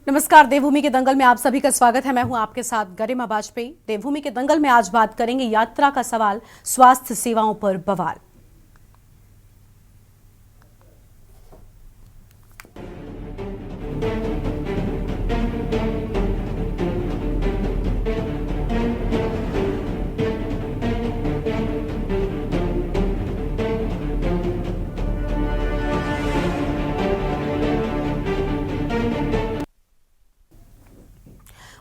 नमस्कार। देवभूमि के दंगल में आप सभी का स्वागत है। मैं हूं आपके साथ गरिमा वाजपेयी। देवभूमि के दंगल में आज बात करेंगे यात्रा का सवाल, स्वास्थ्य सेवाओं पर बवाल।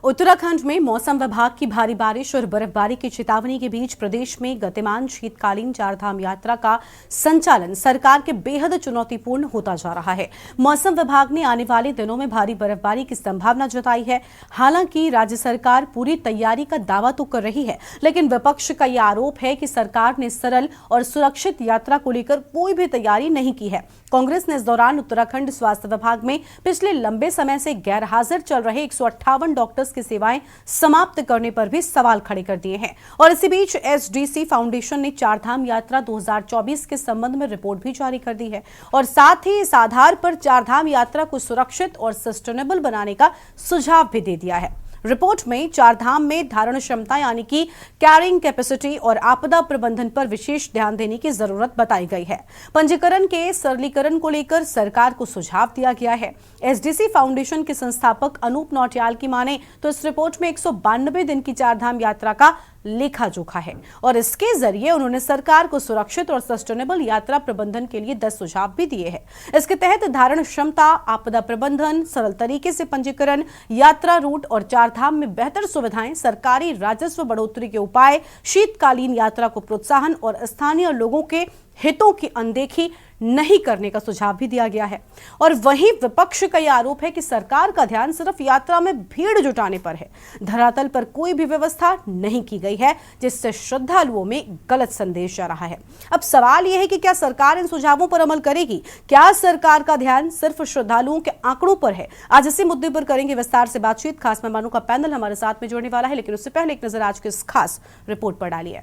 उत्तराखंड में मौसम विभाग की भारी बारिश और बर्फबारी की चेतावनी के बीच प्रदेश में गतिमान शीतकालीन चारधाम यात्रा का संचालन सरकार के बेहद चुनौतीपूर्ण होता जा रहा है। मौसम विभाग ने आने वाले दिनों में भारी बर्फबारी की संभावना जताई है। हालांकि राज्य सरकार पूरी तैयारी का दावा तो कर रही है, लेकिन विपक्ष का यह आरोप है कि सरकार ने सरल और सुरक्षित यात्रा को लेकर कोई भी तैयारी नहीं की है। कांग्रेस ने इस दौरान उत्तराखंड स्वास्थ्य विभाग में पिछले लंबे समय से गैरहाजिर चल रहे 158 डॉक्टर्स की सेवाएं समाप्त करने पर भी सवाल खड़े कर दिए हैं। और इसी बीच एसडीसी फाउंडेशन ने चारधाम यात्रा 2024 के संबंध में रिपोर्ट भी जारी कर दी है और साथ ही इस आधार पर चारधाम यात्रा को सुरक्षित और सस्टेनेबल बनाने का सुझाव भी दे दिया है। रिपोर्ट में चारधाम में धारण क्षमता यानी कि कैरिंग कैपेसिटी और आपदा प्रबंधन पर विशेष ध्यान देने की जरूरत बताई गई है। पंजीकरण के सरलीकरण को लेकर सरकार को सुझाव दिया गया है। एसडीसी फाउंडेशन के संस्थापक अनूप नौटियाल की माने तो इस रिपोर्ट में 192 दिन की चारधाम यात्रा का लेखा जोखा है और इसके जरिए उन्होंने सरकार को सुरक्षित और सस्टेनेबल यात्रा प्रबंधन के लिए 10 सुझाव भी दिए हैं। इसके तहत धारण क्षमता, आपदा प्रबंधन, सरल तरीके से पंजीकरण, यात्रा रूट और चारधाम में बेहतर सुविधाएं, सरकारी राजस्व बढ़ोतरी के उपाय, शीतकालीन यात्रा को प्रोत्साहन और स्थानीय लोगों के हितों की अनदेखी नहीं करने का सुझाव भी दिया गया है। और वहीं विपक्ष का यह आरोप है कि सरकार का ध्यान सिर्फ यात्रा में भीड़ जुटाने पर है। धरातल पर कोई भी व्यवस्था नहीं की गई है, जिससे श्रद्धालुओं में गलत संदेश जा रहा है। अब सवाल यह है कि क्या सरकार इन सुझावों पर अमल करेगी? क्या सरकार का ध्यान सिर्फ श्रद्धालुओं के आंकड़ों पर है? आज इसी मुद्दे पर करेंगे विस्तार से बातचीत। खास मेहमानों का पैनल हमारे साथ में जुड़ने वाला है, लेकिन उससे पहले एक नजर आज की इस खास रिपोर्ट पर डालिए।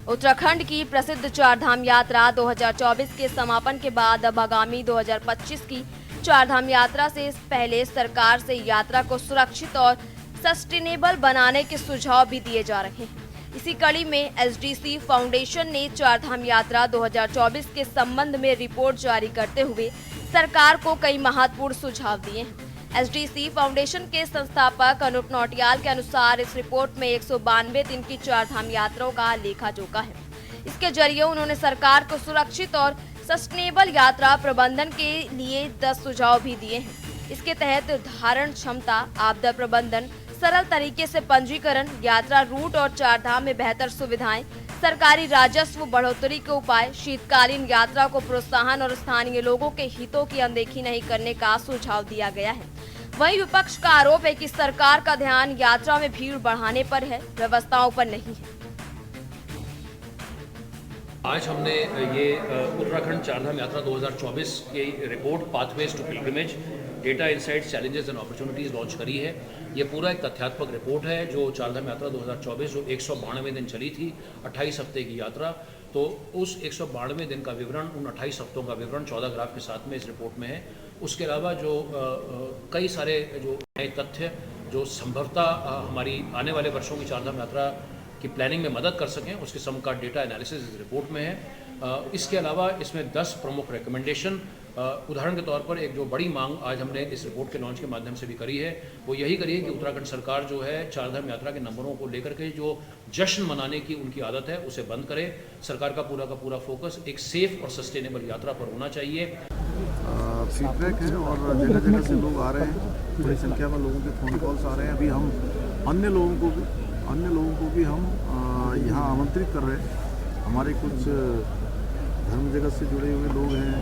उत्तराखंड की प्रसिद्ध चारधाम यात्रा 2024 के समापन के बाद अब आगामी 2025 की चारधाम यात्रा से पहले सरकार से यात्रा को सुरक्षित और सस्टेनेबल बनाने के सुझाव भी दिए जा रहे हैं। इसी कड़ी में एसडीसी फाउंडेशन ने चारधाम यात्रा 2024 के संबंध में रिपोर्ट जारी करते हुए सरकार को कई महत्वपूर्ण सुझाव दिए हैं। एसडीसी फाउंडेशन के संस्थापक अनूप नौटियाल के अनुसार इस रिपोर्ट में 192 दिन की चारधाम यात्राओं का लेखा जोखा है। इसके जरिए उन्होंने सरकार को सुरक्षित और सस्टेनेबल यात्रा प्रबंधन के लिए 10 सुझाव भी दिए हैं। इसके तहत धारण क्षमता, आपदा प्रबंधन, सरल तरीके से पंजीकरण, यात्रा रूट और चारधाम में बेहतर सुविधाएं, सरकारी राजस्व बढ़ोतरी के उपाय, शीतकालीन यात्रा को प्रोत्साहन और स्थानीय लोगों के हितों की अनदेखी नहीं करने का सुझाव दिया गया है। वहीं विपक्ष का आरोप है कि सरकार का ध्यान यात्रा में भीड़ बढ़ाने पर है, व्यवस्थाओं पर नहीं है। आज हमने ये उत्तराखंड चारधाम यात्रा 2024 की report pathways to pilgrimage, data insights, challenges and opportunities launch करी है। ये पूरा एक तथ्यात्मक रिपोर्ट है जो चारधाम यात्रा 2024 जो 192 दिन चली थी, 28 हफ्ते की यात्रा, तो उस 192 दिन का विवरण, उन 28 हफ्तों का विवरण 14 ग्राफ के साथ में इस रिपोर्ट में है। उसके अलावा जो कई सारे जो नए तथ्य जो संभवतः हमारी आने वाले वर्षों की चारधाम यात्रा की प्लानिंग में मदद कर सकें, उसके सम का डेटा एनालिसिस इस रिपोर्ट में है। इसके अलावा इसमें 10 प्रमुख रिकमेंडेशन, उदाहरण के तौर पर एक जो बड़ी मांग आज हमने इस रिपोर्ट के लॉन्च के माध्यम से भी करी है, वो यही करी है कि उत्तराखंड सरकार जो है चारधाम यात्रा के नंबरों को लेकर के जो जश्न मनाने की उनकी आदत है उसे बंद करे। सरकार का पूरा फोकस एक सेफ और सस्टेनेबल यात्रा पर होना चाहिए। फीडबैक है और जगह जगह से लोग आ रहे हैं, बड़ी संख्या में लोगों के फ़ोन कॉल्स आ रहे हैं। अभी हम अन्य लोगों को भी हम यहाँ आमंत्रित कर रहे हैं। हमारे कुछ धर्म जगत से जुड़े हुए लोग हैं,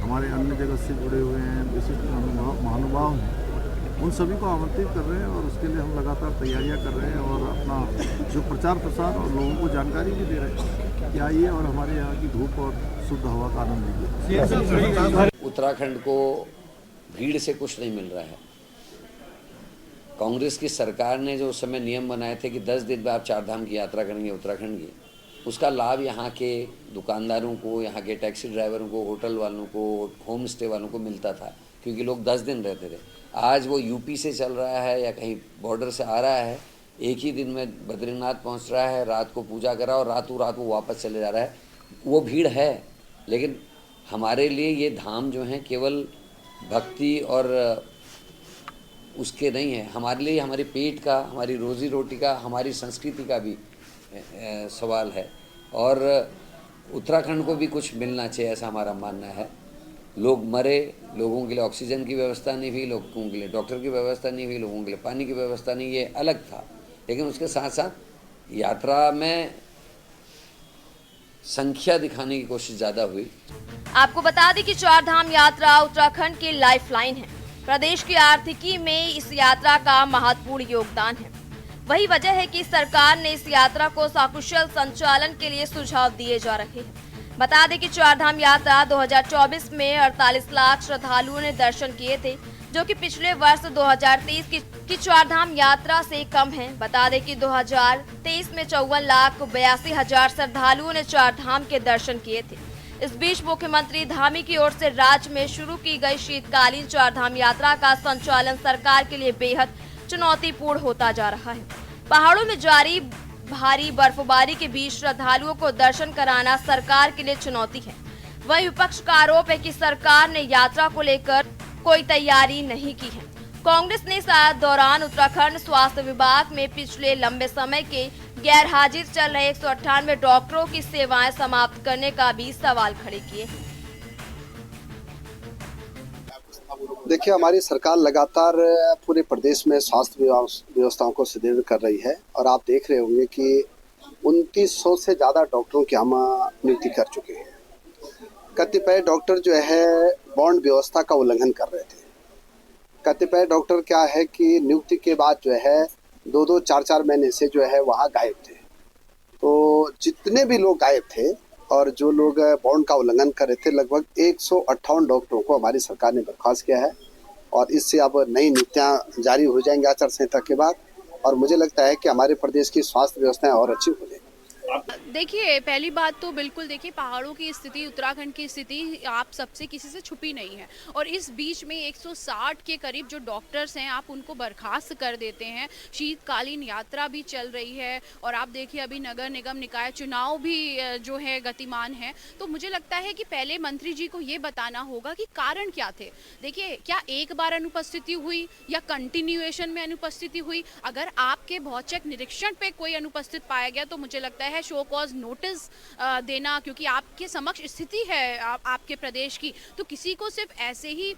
हमारे अन्य जगत से जुड़े हुए हैं, विशिष्ट महानुभाव हैं, उन सभी को आमंत्रित कर रहे हैं और उसके लिए हम लगातार तैयारियां कर रहे हैं और अपना जो प्रचार प्रसार और लोगों को जानकारी भी दे रहे हैं कि आइए और हमारे यहाँ की धूप और शुद्ध हवा का आनंद लीजिए। उत्तराखंड को भीड़ से कुछ नहीं मिल रहा है। कांग्रेस की सरकार ने जो उस समय नियम बनाए थे कि 10 दिन में आप 4 धाम की यात्रा करेंगे उत्तराखंड की, उसका लाभ यहाँ के दुकानदारों को, यहाँ के टैक्सी ड्राइवरों को, होटल वालों को, होम स्टे वालों को मिलता था, क्योंकि लोग 10 दिन रहते थे। आज वो यूपी से चल रहा है या कहीं बॉर्डर से आ रहा है, एक ही दिन में बद्रीनाथ पहुँच रहा है, रात को पूजा करा और रातों रात वो वापस चले जा रहा है। वो भीड़ है, लेकिन हमारे लिए ये धाम जो हैं केवल भक्ति और उसके नहीं है, हमारे लिए हमारे पेट का, हमारी रोजी रोटी का, हमारी संस्कृति का भी सवाल है। और उत्तराखंड को भी कुछ मिलना चाहिए, ऐसा हमारा मानना है। लोग मरे, लोगों के लिए ऑक्सीजन की व्यवस्था नहीं हुई, लोगों के लिए डॉक्टर की व्यवस्था नहीं हुई, लोगों के लिए पानी की व्यवस्था नहीं, ये अलग था। लेकिन उसके साथ साथ यात्रा में संख्या दिखाने की कोशिश ज़्यादा हुई। आपको बता दें कि 4 धाम यात्रा उत्तराखंड की लाइफलाइन है। प्रदेश की आर्थिकी में इस यात्रा का महत्वपूर्ण योगदान है। वही वजह है कि सरकार ने इस यात्रा को सकुशल संचालन के लिए सुझाव दिए जा रहे हैं। बता दें कि 4 धाम यात्रा 2024 में 48 लाख श्रद्धालुओं ने दर्शन किए थे, जो कि पिछले वर्ष 2023 की 4 धाम यात्रा से कम है। बता दें कि 2023 में 54,82,000 श्रद्धालुओं ने 4 धाम के दर्शन किए थे। इस बीच मुख्यमंत्री धामी की ओर से राज्य में शुरू की गई शीतकालीन 4 धाम यात्रा का संचालन सरकार के लिए बेहद चुनौतीपूर्ण होता जा रहा है। पहाड़ों में जारी भारी बर्फबारी के बीच श्रद्धालुओं को दर्शन कराना सरकार के लिए चुनौती है। वहीं विपक्ष का आरोप है कि सरकार ने यात्रा को लेकर कोई तैयारी नहीं की है। कांग्रेस ने इस दौरान उत्तराखंड स्वास्थ्य विभाग में पिछले लंबे समय के गैर हाजिर चल रहे 198 डॉक्टरों की सेवाएं समाप्त करने का भी सवाल खड़े किए। देखिए, हमारी सरकार लगातार पूरे प्रदेश में स्वास्थ्य व्यवस्थाओं को सुदृढ़ कर रही है और आप देख रहे होंगे कि 2900 से ज़्यादा डॉक्टरों की हम नियुक्ति कर चुके हैं। कतिपय डॉक्टर जो है बॉन्ड व्यवस्था का उल्लंघन कर रहे थे। कतिपय डॉक्टर क्या है कि नियुक्ति के बाद जो है 2-2, 4-4 महीने से जो है वहाँ गायब थे। तो जितने भी लोग गायब थे और जो लोग बॉन्ड का उल्लंघन कर रहे थे, लगभग 158 डॉक्टरों को हमारी सरकार ने बर्खास्त किया है और इससे अब नई नियुक्तियाँ जारी हो जाएंगी आचार संहिता के बाद। और मुझे लगता है कि हमारे प्रदेश की स्वास्थ्य व्यवस्थाएं और अच्छी हो जाएगी। देखिए, पहली बात तो बिल्कुल देखिए, पहाड़ों की स्थिति, उत्तराखंड की स्थिति आप सबसे किसी से छुपी नहीं है। और इस बीच में 160 के करीब जो डॉक्टर्स हैं, आप उनको बर्खास्त कर देते हैं। शीतकालीन यात्रा भी चल रही है और आप देखिए अभी नगर निगम निकाय चुनाव भी जो है गतिमान है। तो मुझे लगता है कि पहले मंत्री जी को ये बताना होगा कि कारण क्या थे। देखिए, क्या एक बार अनुपस्थिति हुई या कंटिन्यूएशन में अनुपस्थिति हुई? अगर आपके भौचक निरीक्षण पे कोई अनुपस्थित पाया गया तो मुझे लगता है शो कॉज नोटिस देना, क्योंकि आपके समक्ष स्थिति है आपके प्रदेश की, तो किसी को सिर्फ ऐसे ही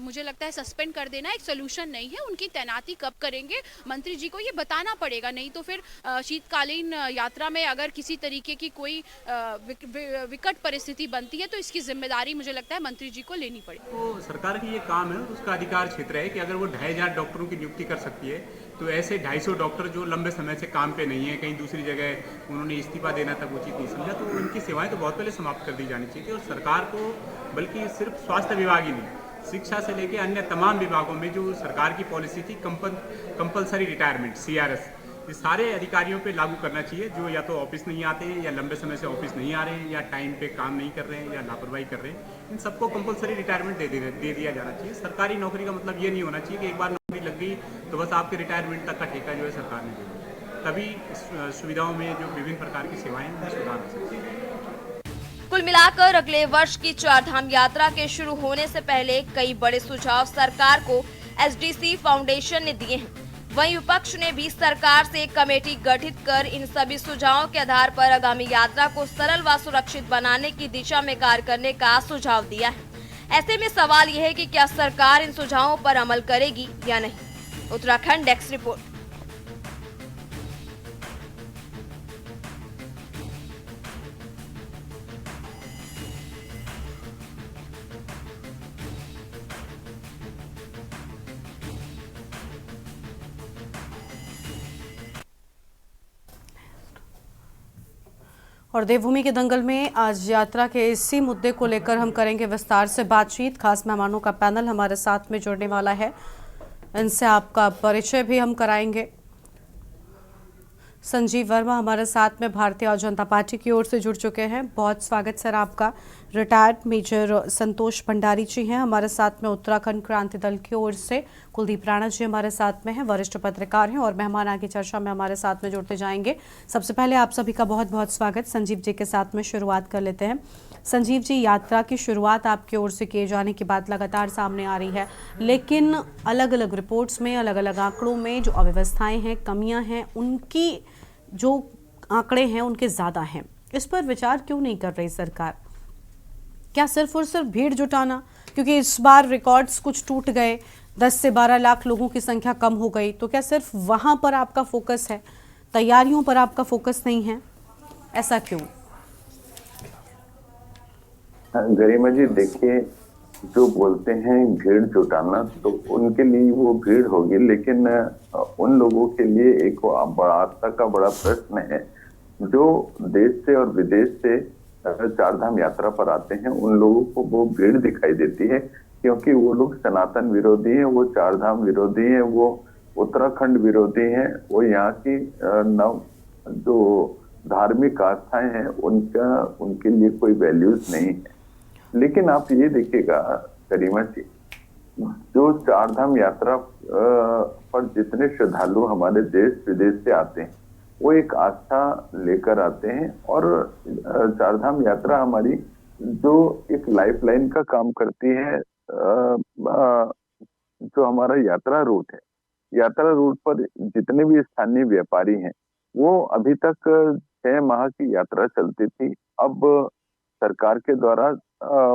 मुझे लगता है सस्पेंड कर देना एक सोल्यूशन नहीं है। उनकी तैनाती कब करेंगे, मंत्री जी को ये बताना पड़ेगा। नहीं तो फिर शीतकालीन यात्रा में अगर किसी तरीके की कोई विकट परिस्थिति बनती है तो इसकी जिम्मेदारी मुझे लगता है मंत्री जी को लेनी पड़ेगी। तो सरकार की ये काम है, उसका अधिकार क्षेत्र है कि अगर वो 2500 डॉक्टरों की नियुक्ति कर सकती है, तो ऐसे 250 डॉक्टर जो लंबे समय से काम पे नहीं है, कहीं दूसरी जगह उन्होंने इस्तीफा देना तक उचित नहीं समझा, तो उनकी सेवाएं तो बहुत पहले समाप्त कर दी जानी चाहिए। और सरकार को, बल्कि सिर्फ स्वास्थ्य विभाग ही नहीं, शिक्षा से लेकर अन्य तमाम विभागों में जो सरकार की पॉलिसी थी कंपलसरी रिटायरमेंट CRS, ये सारे अधिकारियों पे लागू करना चाहिए जो या तो ऑफिस नहीं आते हैं, या लंबे समय से ऑफिस नहीं आ रहे हैं, या टाइम पे काम नहीं कर रहे हैं, या लापरवाही कर रहे हैं। इन सबको कंपलसरी रिटायरमेंट दे दिया जाना चाहिए। सरकारी नौकरी का मतलब ये नहीं होना चाहिए कि एक बार नौकरी लग गई तो बस आपके रिटायरमेंट तक का ठेका जो है सरकार ने दे दिया। तभी सुविधाओं में जो विभिन्न प्रकार की सेवाएं हैं सुधार हो सकती है। कुल मिलाकर अगले वर्ष की 4 धाम यात्रा के शुरू होने से पहले कई बड़े सुझाव सरकार को SDC फाउंडेशन ने दिए हैं। वहीं विपक्ष ने भी सरकार से एक कमेटी गठित कर इन सभी सुझावों के आधार पर आगामी यात्रा को सरल व सुरक्षित बनाने की दिशा में कार्य करने का सुझाव दिया है। ऐसे में सवाल यह है कि क्या सरकार इन सुझावों पर अमल करेगी या नहीं। Uttarakhand desk report. और देवभूमि के दंगल में आज यात्रा के इसी मुद्दे को लेकर हम करेंगे विस्तार से बातचीत। खास मेहमानों का पैनल हमारे साथ में जुड़ने वाला है। इनसे आपका परिचय भी हम कराएंगे। संजीव वर्मा हमारे साथ में भारतीय जनता पार्टी की ओर से जुड़ चुके हैं। बहुत स्वागत सर आपका। रिटायर्ड मेजर संतोष भंडारी जी हैं हमारे साथ में उत्तराखंड क्रांति दल की ओर से। कुलदीप राणा जी हमारे साथ में हैं, वरिष्ठ पत्रकार हैं और मेहमान आगे चर्चा में हमारे साथ में जुड़ते जाएंगे। सबसे पहले आप सभी का बहुत बहुत स्वागत। संजीव जी के साथ में शुरुआत कर लेते हैं। संजीव जी, यात्रा की शुरुआत आपकी ओर से किए जाने की बात लगातार सामने आ रही है, लेकिन अलग अलग रिपोर्ट्स में, अलग अलग आंकड़ों में जो अव्यवस्थाएं हैं, कमियां हैं, उनकी जो आंकड़े हैं उनके ज़्यादा हैं। इस पर विचार क्यों नहीं कर रही सरकार? क्या सिर्फ और सिर्फ भीड़ जुटाना? क्योंकि इस बार रिकॉर्ड्स कुछ टूट गए, 10 से 12 लाख लोगों की संख्या कम हो गई, तो क्या सिर्फ वहां पर आपका फोकस है, तैयारियों पर आपका फोकस नहीं है? ऐसा क्यों? गरिमा जी, देखिए, जो बोलते हैं भीड़ जुटाना, तो उनके लिए वो भीड़ होगी, लेकिन उन लोगों के लिए एक आस्था का बड़ा प्रश्न है जो देश से और विदेश से चारधाम यात्रा पर आते हैं। उन लोगों को वो भीड़ दिखाई देती है क्योंकि वो लोग सनातन विरोधी हैं, वो चारधाम विरोधी हैं, वो उत्तराखंड विरोधी हैं, वो यहाँ की नव जो धार्मिक आस्थाएं हैं उनके लिए कोई वैल्यूज नहीं है। लेकिन आप ये देखिएगा करीमा जी, जो चारधाम यात्रा पर जितने श्रद्धालु हमारे देश विदेश से आते हैं वो एक आस्था लेकर आते हैं, और चारधाम यात्रा हमारी जो एक लाइफलाइन का काम करती है। जो हमारा यात्रा रूट है, यात्रा रूट पर जितने भी स्थानीय व्यापारी हैं वो अभी तक 6 माह की यात्रा चलती थी। अब सरकार के द्वारा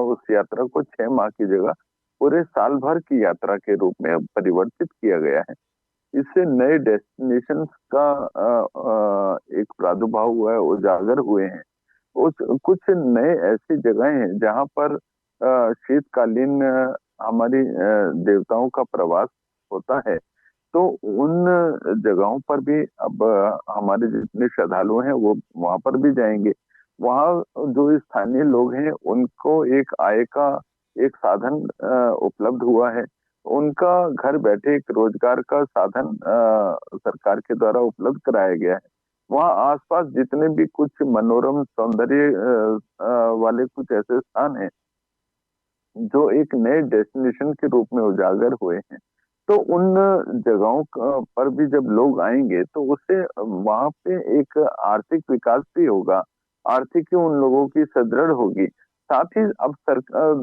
उस यात्रा को 6 माह की जगह पूरे साल भर की यात्रा के रूप में अब परिवर्तित किया गया है। इससे नए डेस्टिनेशंस का एक प्रादुर्भाव हुआ है, उजागर हुए हैं। कुछ नए ऐसी जगहें हैं जहां पर शीतकालीन हमारी देवताओं का प्रवास होता है, तो उन जगहों पर भी अब हमारे जितने श्रद्धालु हैं वो वहां पर भी जाएंगे। वहाँ जो स्थानीय लोग हैं उनको एक आय का एक साधन उपलब्ध हुआ है, उनका घर बैठे एक रोजगार का साधन सरकार के द्वारा उपलब्ध कराया गया है। वहाँ आसपास जितने भी कुछ मनोरम सौंदर्य वाले कुछ ऐसे स्थान हैं जो एक नए डेस्टिनेशन के रूप में उजागर हुए हैं, तो उन जगहों पर भी जब लोग आएंगे तो उससे वहां पे एक आर्थिक विकास भी होगा, आर्थिक उन लोगों की सुदृढ़ होगी। साथ ही अब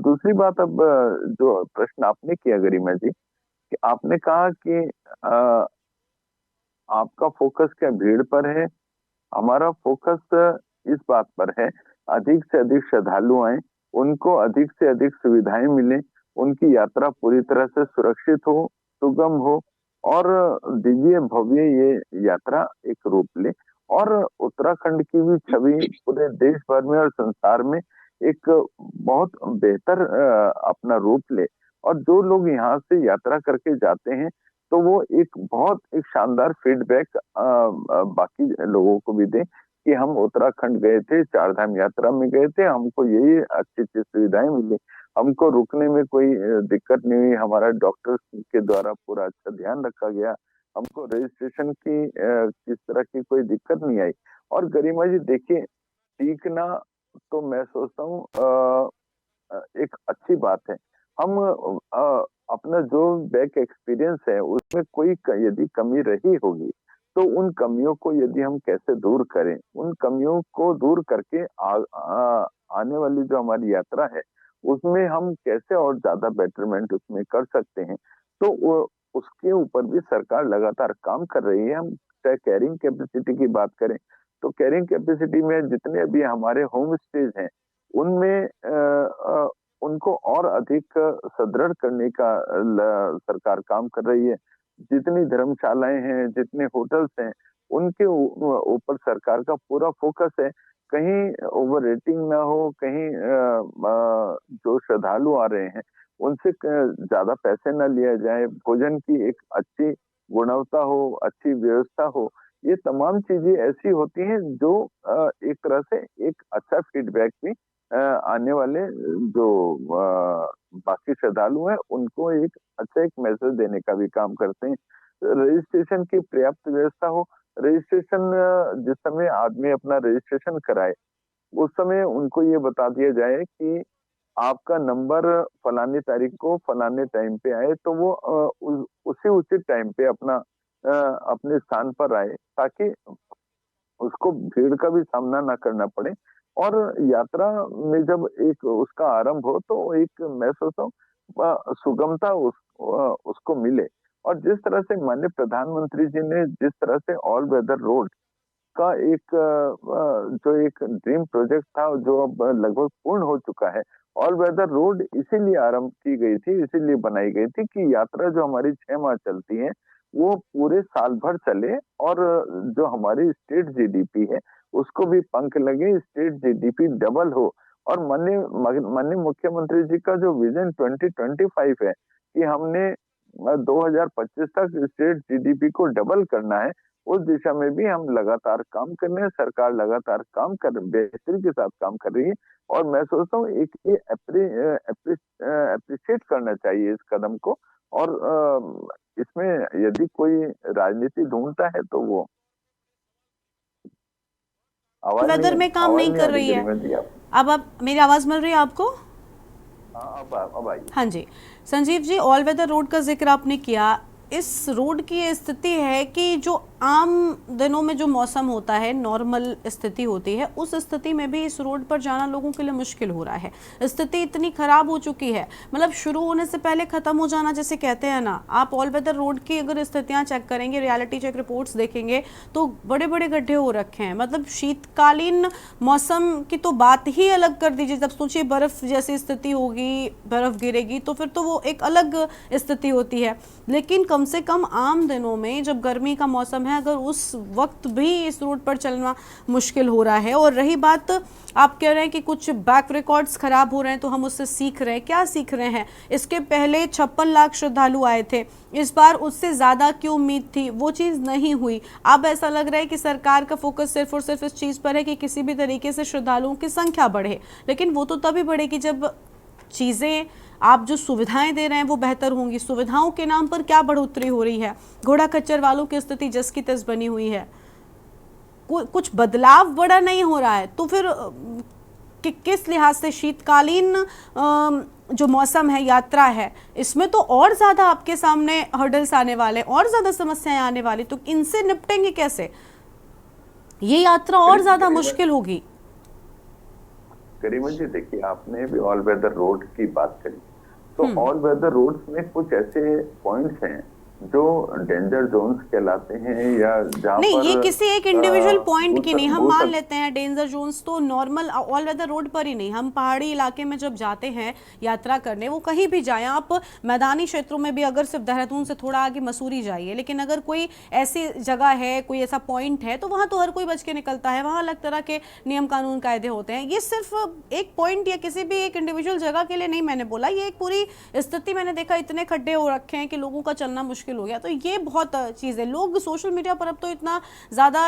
दूसरी बात, अब जो प्रश्न आपने किया गरिमा जी, कि आपने कहा कि आपका फोकस क्या भीड़ पर है? हमारा फोकस इस बात पर है अधिक से अधिक श्रद्धालु आए, उनको अधिक से अधिक सुविधाएं मिले, उनकी यात्रा पूरी तरह से सुरक्षित हो, सुगम हो और दिव्य भव्य ये यात्रा एक रूप ले, और उत्तराखंड की भी छवि पूरे देश भर में और संसार में एक बहुत बेहतर अपना रूप ले। और जो लोग यहाँ से यात्रा करके जाते हैं तो वो एक शानदार फीडबैक बाकी लोगों को भी दें कि हम उत्तराखंड गए थे, चारधाम यात्रा में गए थे, हमको यही अच्छी अच्छी सुविधाएं मिली, हमको रुकने में कोई दिक्कत नहीं हुई, हमारा डॉक्टर के द्वारा पूरा अच्छा ध्यान रखा गया, हमको रजिस्ट्रेशन की किस तरह की कोई दिक्कत नहीं आई। और गरिमा जी देखिए, सीखना तो मैं सोचता हूँ एक अच्छी बात है। हम अपना जो बैक एक्सपीरियंस है उसमें कोई यदि कमी रही होगी तो उन कमियों को यदि हम कैसे दूर करें, उन कमियों को दूर करके आने वाली जो हमारी यात्रा है उसमें हम कैसे और ज्यादा बेटरमेंट उसमें कर सकते हैं, तो उसके ऊपर भी सरकार लगातार काम कर रही है। हम चाहे कैरिंग कैपेसिटी की बात करें तो कैरिंग कैपेसिटी में जितने अभी हमारे होम स्टेज हैं उनमें उनको और अधिक सुदृढ़ करने का सरकार काम कर रही है। जितनी धर्मशालाएं हैं, जितने होटल्स हैं, उनके ऊपर सरकार का पूरा फोकस है, कहीं ओवर रेटिंग ना हो, कहीं जो श्रद्धालु आ रहे हैं उनसे ज्यादा पैसे ना लिया जाए, भोजन की एक अच्छी गुणवत्ता हो, अच्छी व्यवस्था हो। ये तमाम चीजें ऐसी होती हैं जो एक तरह से एक अच्छा फीडबैक भी आने वाले जो बाकी श्रद्धालु हैं उनको एक मैसेज देने का भी काम करते हैं। रजिस्ट्रेशन की पर्याप्त व्यवस्था हो। रजिस्ट्रेशन जिस समय आदमी अपना रजिस्ट्रेशन कराए उस समय उनको ये बता दिया जाए कि आपका नंबर फलानी तारीख को फलाने टाइम पे आए, तो वो उसी उचित टाइम पे अपने स्थान पर आए, ताकि उसको भीड़ का भी सामना ना करना पड़े। और यात्रा में जब एक उसका आरंभ हो तो एक मैं सोचता हूँ सुगमता उसको मिले। और जिस तरह से माननीय प्रधानमंत्री जी ने जिस तरह से ऑल वेदर रोड का जो एक ड्रीम प्रोजेक्ट था जो अब लगभग पूर्ण हो चुका है। ऑल वेदर रोड इसीलिए आरंभ की गई थी, इसीलिए बनाई गई थी कि यात्रा जो हमारी 6 माह चलती है वो पूरे साल भर चले और जो हमारी स्टेट जीडीपी है उसको भी पंख लगे, स्टेट जीडीपी डबल हो। और माननीय मुख्यमंत्री जी का जो विजन 2025 है कि हमने 2025 तक स्टेट जीडीपी को डबल करना है, उस दिशा में भी हम लगातार काम कर रहे हैं। सरकार लगातार बेहतरी के साथ काम कर रही है और मैं सोचता हूँ एक ये अप्रिशिएट करना चाहिए इस कदम को। और इसमें यदि कोई राजनीति ढूंढता है तो वो वेदर में काम नहीं कर रही है। अब आप मेरी आवाज मिल रही है आपको? अब आई। हाँ जी Sanjeev ji, all weather road का जिक्र आपने किया। इस रोड की ये स्थिति है कि जो आम दिनों में जो मौसम होता है, नॉर्मल स्थिति होती है, उस स्थिति में भी इस रोड पर जाना लोगों के लिए मुश्किल हो रहा है। स्थिति इतनी खराब हो चुकी है, मतलब शुरू होने से पहले खत्म हो जाना जैसे कहते हैं ना। आप ऑल वेदर रोड की अगर स्थितियां चेक करेंगे, रियलिटी चेक रिपोर्ट्स देखेंगे तो बड़े बड़े गड्ढे हो रखे हैं। मतलब शीतकालीन मौसम की तो बात ही अलग कर दीजिए। जब सोचिए बर्फ जैसी स्थिति होगी, बर्फ गिरेगी तो फिर तो वो एक अलग स्थिति होती है। लेकिन कम से कम आम दिनों में जब गर्मी का मौसम है, अगर उस वक्त भी इस रोड पर चलना मुश्किल हो रहा है। और रही बात, आप कह रहे हैं कि कुछ बैक रिकॉर्ड्स खराब हो रहे हैं तो हम उससे सीख रहे हैं। क्या सीख रहे हैं? इसके पहले 56 लाख श्रद्धालु आए थे, इस बार उससे ज्यादा की उम्मीद थी, वो चीज नहीं हुई। अब ऐसा लग रहा है कि सरकार का फोकस सिर्फ और सिर्फ इस चीज पर है कि किसी भी तरीके से श्रद्धालुओं की संख्या बढ़े। लेकिन वो तो तभी बढ़ेगी जब चीजें, आप जो सुविधाएं दे रहे हैं वो बेहतर होंगी। सुविधाओं के नाम पर क्या बढ़ोतरी हो रही है? घोड़ा खच्चर वालों की स्थिति जस की तस बनी हुई है, कुछ बदलाव बड़ा नहीं हो रहा है। तो फिर किस लिहाज से शीतकालीन जो मौसम है, यात्रा है, इसमें तो और ज्यादा आपके सामने हर्डल्स आने वाले, और ज्यादा समस्याएं आने वाली, तो इनसे निपटेंगे कैसे? ये यात्रा और ज्यादा मुश्किल होगी। करीमन जी देखिए, आपने भी ऑल वेदर रोड की बात करी, तो ऑल वेदर रोड्स में कुछ ऐसे पॉइंट्स हैं जो डेंजर जोन्स कहलाते हैं, या जहाँ नहीं, पर ये किसी एक इंडिविजुअल पॉइंट की नहीं, हम मान लेते हैं डेंजर जोन्स तो नॉर्मल ऑल वेदर रोड पर ही नहीं, हम पहाड़ी इलाके में जब जाते हैं यात्रा करने, वो कहीं भी जाएं आप, मैदानी क्षेत्रों में भी, अगर सिर्फ देहरादून से थोड़ा आगे मसूरी जाइए, लेकिन अगर कोई ऐसी जगह है, कोई ऐसा पॉइंट है, तो वहाँ तो हर कोई बच के निकलता है। वहाँ अलग तरह के नियम कानून कायदे होते हैं। ये सिर्फ एक पॉइंट या किसी भी एक इंडिविजुअल जगह के लिए नहीं मैंने बोला, ये एक पूरी स्थिति मैंने देखा, इतने खड्डे हो रखे हैं कि लोगों का चलना मुश्किल हो गया। तो ये बहुत चीज़ है। लोग सोशल मीडिया पर अब तो इतना ज़्यादा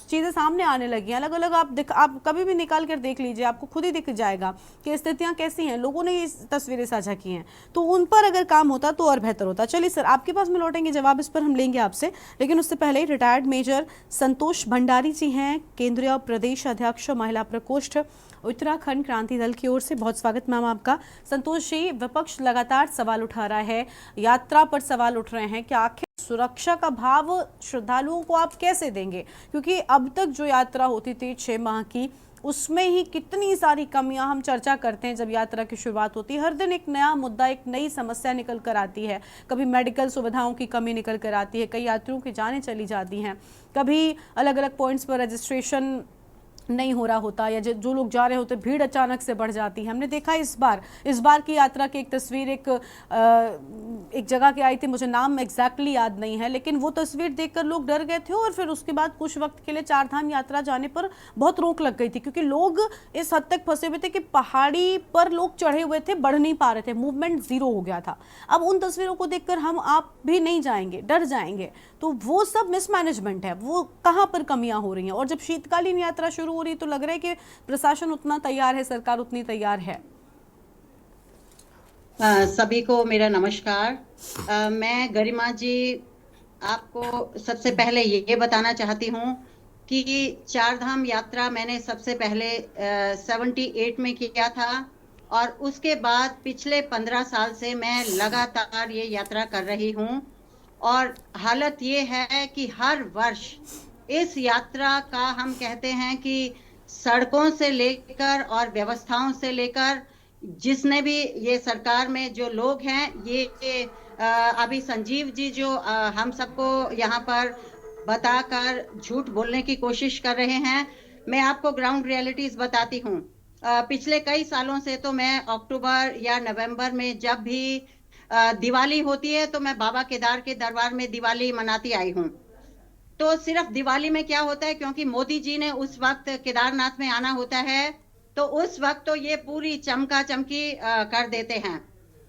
चीज़ें सामने आने लगी हैं, अलग अलग आप कभी भी निकाल कर देख लीजिए, आपको खुद ही दिख जाएगा कि स्थितियां कैसी हैं। लोगों ने ये तस्वीरें साझा की हैं, तो उन पर अगर काम होता तो और बेहतर होता। चलिए सर, आपके पास में लौटेंगे, जवाब इस पर हम लेंगे आपसे, लेकिन उससे पहले रिटायर्ड मेजर संतोष भंडारी जी हैं, केंद्रीय प्रदेश अध्यक्ष महिला प्रकोष्ठ उत्तराखंड क्रांति दल की ओर से। बहुत स्वागत मैम आपका। संतोष जी, विपक्ष लगातार सवाल उठा रहा है, यात्रा पर सवाल उठ रहे हैं कि आखिर सुरक्षा का भाव श्रद्धालुओं को आप कैसे देंगे? क्योंकि अब तक जो यात्रा होती थी 6 माह की, उसमें ही कितनी सारी कमियां हम चर्चा करते हैं। जब यात्रा की शुरुआत होती है, हर दिन एक नया मुद्दा, एक नई समस्या निकल कर आती है। कभी मेडिकल सुविधाओं की कमी निकल कर आती है, कई यात्रियों की जानें चली जाती हैं, कभी अलग अलग पॉइंट्स पर रजिस्ट्रेशन नहीं हो रहा होता, या जो लोग जा रहे होते भीड़ अचानक से बढ़ जाती है। हमने देखा इस बार की यात्रा की एक तस्वीर एक जगह की आई थी, मुझे नाम एग्जैक्टली याद नहीं है, लेकिन वो तस्वीर देखकर लोग डर गए थे और फिर उसके बाद कुछ वक्त के लिए 4 धाम यात्रा जाने पर बहुत रोक लग गई थी, क्योंकि लोग इस हद तक फंसे हुए थे कि पहाड़ी पर लोग चढ़े हुए थे, बढ़ नहीं पा रहे थे, मूवमेंट जीरो हो गया था। अब उन तस्वीरों को देखकर हम आप भी नहीं जाएंगे, डर जाएंगे। तो वो सब मिसमैनेजमेंट है, वो कहाँ पर कमियां हो रही हैं। और जब शीतकालीन यात्रा शुरू हो रही, तो लग रहा है कि प्रशासन उतना तैयार है, सरकार उतनी तैयार है। सभी को मेरा नमस्कार। मैं गरिमा जी आपको सबसे पहले ये बताना चाहती हूँ कि चारधाम यात्रा मैंने सबसे पहले 78 में किया था और उसके बाद पिछले 15 साल से मैं लगातार ये यात्रा कर रही हूँ। और हालत ये है कि हर वर्ष इस यात्रा का हम कहते हैं कि सड़कों से लेकर और व्यवस्थाओं से लेकर जिसने भी ये सरकार में जो लोग हैं, ये अभी संजीव जी जो हम सबको यहाँ पर बताकर झूठ बोलने की कोशिश कर रहे हैं, मैं आपको ग्राउंड रियलिटीज बताती हूँ। पिछले कई सालों से तो मैं अक्टूबर या नवंबर में जब भी दिवाली होती है तो मैं बाबा केदार के दरबार में दिवाली मनाती आई हूँ। तो सिर्फ दिवाली में क्या होता है, क्योंकि मोदी जी ने उस वक्त केदारनाथ में आना होता है, तो उस वक्त तो ये पूरी चमका चमकी कर देते हैं।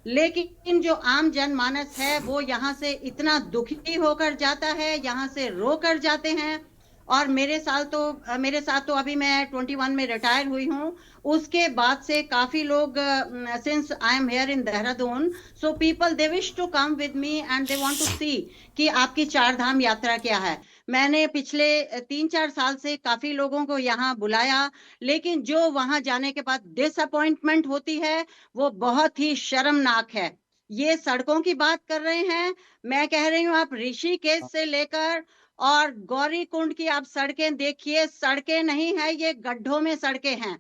लेकिन जो आम जनमानस है वो यहाँ से इतना दुखी होकर जाता है, यहाँ से रो कर जाते हैं। और मेरे साथ तो अभी मैं 21 में रिटायर हुई हूँ। उसके बाद से काफी लोग since I am here in Dehradun, so people they wish to come with me and they want to see कि आपकी चारधाम यात्रा क्या है। मैंने पिछले 3-4 साल से काफी लोगों को यहाँ बुलाया, लेकिन जो वहां जाने के बाद डिसअपॉइंटमेंट होती है वो बहुत ही शर्मनाक है। ये सड़कों की बात कर रहे हैं, मैं कह रही हूँ आप ऋषिकेश से लेकर और गौरी कुंड की आप सड़कें देखिए, सड़कें नहीं है, ये गड्ढों में सड़कें हैं।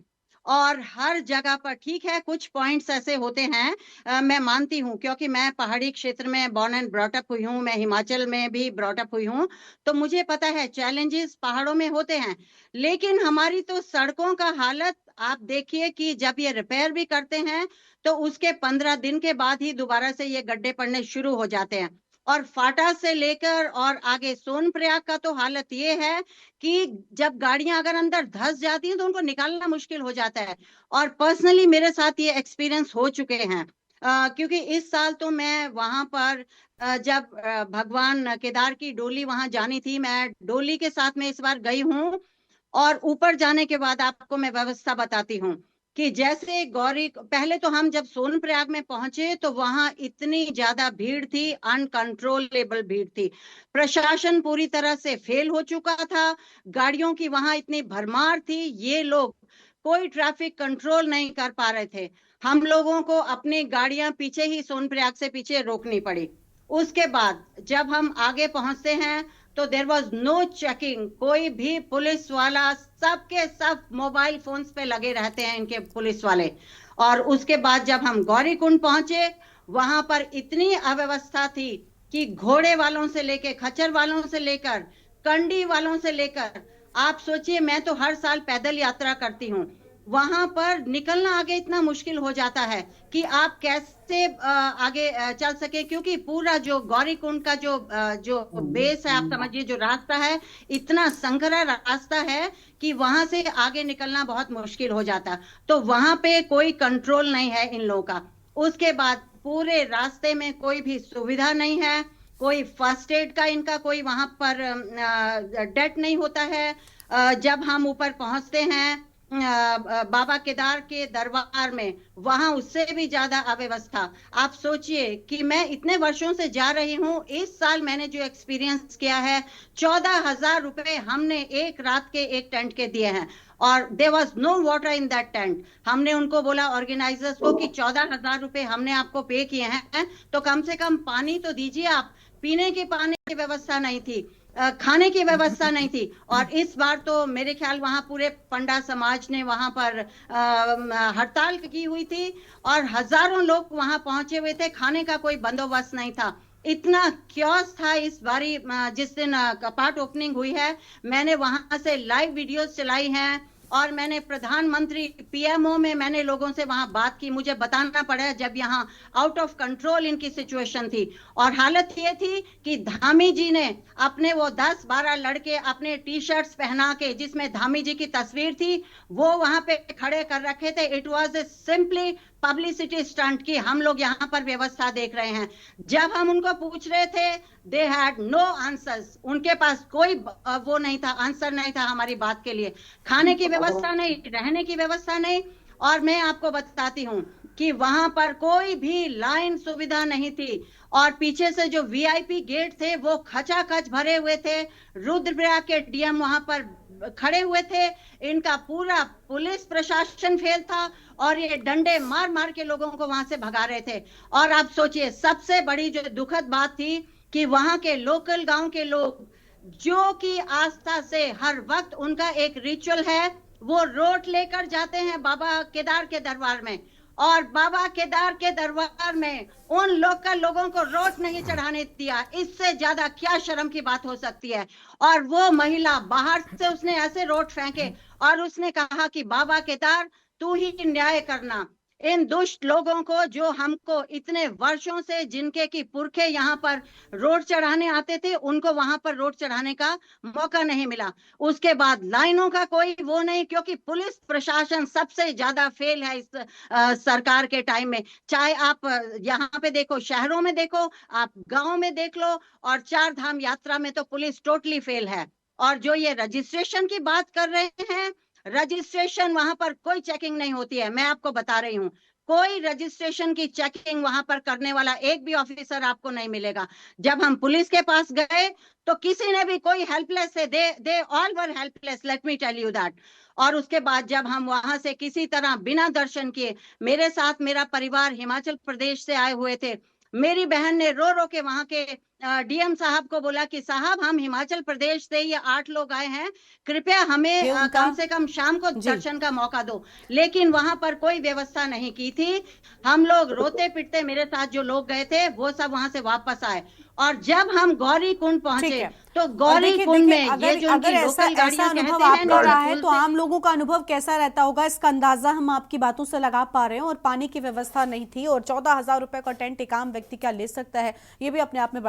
और हर जगह पर ठीक है कुछ पॉइंट्स ऐसे होते हैं, मैं मानती हूँ, क्योंकि मैं पहाड़ी क्षेत्र में बॉर्न एंड ब्रॉट अप हुई हूँ, मैं हिमाचल में भी ब्रॉट अप हुई हूँ, तो मुझे पता है चैलेंजेस पहाड़ों में होते हैं। लेकिन हमारी तो सड़कों का हालत आप देखिए कि जब ये रिपेयर भी करते हैं तो उसके 15 दिन के बाद ही दोबारा से ये गड्ढे पड़ने शुरू हो जाते हैं। और फाटा से लेकर और आगे सोनप्रयाग का तो हालत ये है कि जब गाड़ियां अगर अंदर धंस जाती हैं तो उनको निकालना मुश्किल हो जाता है। और पर्सनली मेरे साथ ये एक्सपीरियंस हो चुके हैं, क्योंकि इस साल तो मैं वहां पर जब भगवान केदार की डोली वहां जानी थी, मैं डोली के साथ में इस बार गई हूँ। और ऊपर जाने के बाद आपको मैं व्यवस्था बताती हूँ कि जैसे गौरी, पहले तो हम जब सोनप्रयाग में पहुंचे तो वहां इतनी ज्यादा भीड़ थी, अनकंट्रोलेबल भीड़ थी, प्रशासन पूरी तरह से फेल हो चुका था, गाड़ियों की वहां इतनी भरमार थी, ये लोग कोई ट्रैफिक कंट्रोल नहीं कर पा रहे थे। हम लोगों को अपनी गाड़ियां पीछे ही सोनप्रयाग से पीछे रोकनी पड़ी। उसके बाद जब हम आगे पहुंचते हैं तो देयर वाज नो चेकिंग, कोई भी पुलिस वाला, सबके सब मोबाइल फोन्स पे लगे रहते हैं इनके पुलिस वाले। और उसके बाद जब हम गौरी कुंड पहुंचे वहां पर इतनी अव्यवस्था थी कि घोड़े वालों से लेकर, खच्चर वालों से लेकर, कंडी वालों से लेकर, आप सोचिए मैं तो हर साल पैदल यात्रा करती हूँ, वहां पर निकलना आगे इतना मुश्किल हो जाता है कि आप कैसे आगे चल सके, क्योंकि पूरा जो गौरी कुंड का जो बेस है, आप समझिए जो रास्ता है, इतना संकरा रास्ता है कि वहां से आगे निकलना बहुत मुश्किल हो जाता। तो वहां पे कोई कंट्रोल नहीं है इन लोगों का। उसके बाद पूरे रास्ते में कोई भी सुविधा नहीं है, कोई फर्स्ट एड का इनका कोई वहां पर डेट नहीं होता है। जब हम ऊपर पहुंचते हैं बाबा केदार के दरबार में, वहां उससे भी ज्यादा अव्यवस्था। आप सोचिए कि मैं इतने वर्षों से जा रही हूँ, इस साल मैंने जो एक्सपीरियंस किया है, 14,000 रुपए हमने एक रात के एक टेंट के दिए हैं और there was no water in that tent. हमने उनको बोला ऑर्गेनाइजर्स को कि 14,000 रुपए हमने आपको पे किए हैं तो कम से कम पानी तो दीजिए आप। पीने के पानी की व्यवस्था नहीं थी, खाने की व्यवस्था नहीं थी। और इस बार तो मेरे ख्याल वहां पूरे पंडा समाज ने वहां पर हड़ताल की हुई थी और हजारों लोग वहां पहुंचे हुए थे, खाने का कोई बंदोबस्त नहीं था। इतना क्योस था इस बारी, जिस दिन कपाट ओपनिंग हुई है, मैंने वहां से लाइव वीडियोस चलाई हैं और मैंने प्रधानमंत्री पीएमओ में मैंने लोगों से वहां बात की। मुझे बताना पड़ा जब यहाँ आउट ऑफ कंट्रोल इनकी सिचुएशन थी। और हालत ये थी कि धामी जी ने अपने वो 10-12 लड़के अपने टी शर्ट्स पहना के, जिसमें धामी जी की तस्वीर थी, वो वहां पे खड़े कर रखे थे। It was simply publicity stunt की हम लोग यहाँ पर व्यवस्था देख रहे हैं। जब हम उनको पूछ रहे थे, दे हैड नो आंसर्स, उनके पास कोई वो नहीं था, आंसर नहीं था हमारी बात के लिए। खाने की व्यवस्था नहीं, रहने की व्यवस्था नहीं। और मैं आपको बताती हूँ कि वहां पर कोई भी लाइन सुविधा नहीं थी, और पीछे से जो वीआईपी गेट थे वो खचाखच भरे हुए थे। रुद्रप्रयाग के डीएम वहां पर खड़े हुए थे, इनका पूरा पुलिस प्रशासन फेल था, और ये डंडे मार मार के लोगों को वहां से भगा रहे थे। और आप सोचिए, सबसे बड़ी जो दुखद बात थी कि वहां के लोकल गांव के लोग, जो कि आस्था से हर वक्त उनका एक रिचुअल है, वो रोट लेकर जाते हैं बाबा केदार के दरबार में, और बाबा केदार के दरबार में उन लोकल लोगों को रोट नहीं चढ़ाने दिया। इससे ज्यादा क्या शर्म की बात हो सकती है। और वो महिला बाहर से उसने ऐसे रोट फेंके और उसने कहा कि बाबा केदार तू ही न्याय करना। इन दुष्ट लोगों को, जो हमको इतने वर्षों से, जिनके की पुरखे यहाँ पर रोड चढ़ाने आते थे, उनको वहां पर रोड चढ़ाने का मौका नहीं मिला। उसके बाद लाइनों का कोई वो नहीं, क्योंकि पुलिस प्रशासन सबसे ज्यादा फेल है इस सरकार के टाइम में। चाहे आप यहाँ पे देखो, शहरों में देखो, आप गांव में देख लो, और चार धाम यात्रा में तो पुलिस टोटली फेल है। और जो ये रजिस्ट्रेशन की बात कर रहे हैं, रजिस्ट्रेशन वहां पर कोई चेकिंग नहीं होती है। मैं आपको बता रही हूँ, कोई रजिस्ट्रेशन की चेकिंग वहां पर करने वाला एक भी ऑफिसर आपको नहीं मिलेगा। जब हम पुलिस के पास गए तो किसी ने भी, कोई हेल्पलेस है, they all were helpless, let me tell you that. और उसके बाद जब हम वहां से किसी तरह बिना दर्शन किए, मेरे साथ मेरा परिवार हिमाचल प्रदेश से आए हुए थे, मेरी बहन ने रो रो के वहां के डीएम साहब को बोला कि साहब, हम हिमाचल प्रदेश से ये 8 लोग आए हैं, कृपया हमें कम से कम शाम को दर्शन का मौका दो। लेकिन वहां पर कोई व्यवस्था नहीं की थी। हम लोग रोते पिटते, मेरे साथ जो लोग गए थे वो सब वहां से वापस आए। और जब हम गौरी कुंड पहुंचे तो गौरी कुंड में ये जो अगर ऐसा अनुभव आपको रहा है तो आम लोगों का अनुभव कैसा रहता होगा, इसका अंदाजा हम आपकी बातों से लगा पा रहे हैं। और पानी की व्यवस्था नहीं थी, और 14,000 रुपए का टेंट एक आम व्यक्ति क्या ले सकता है, ये भी अपने आप में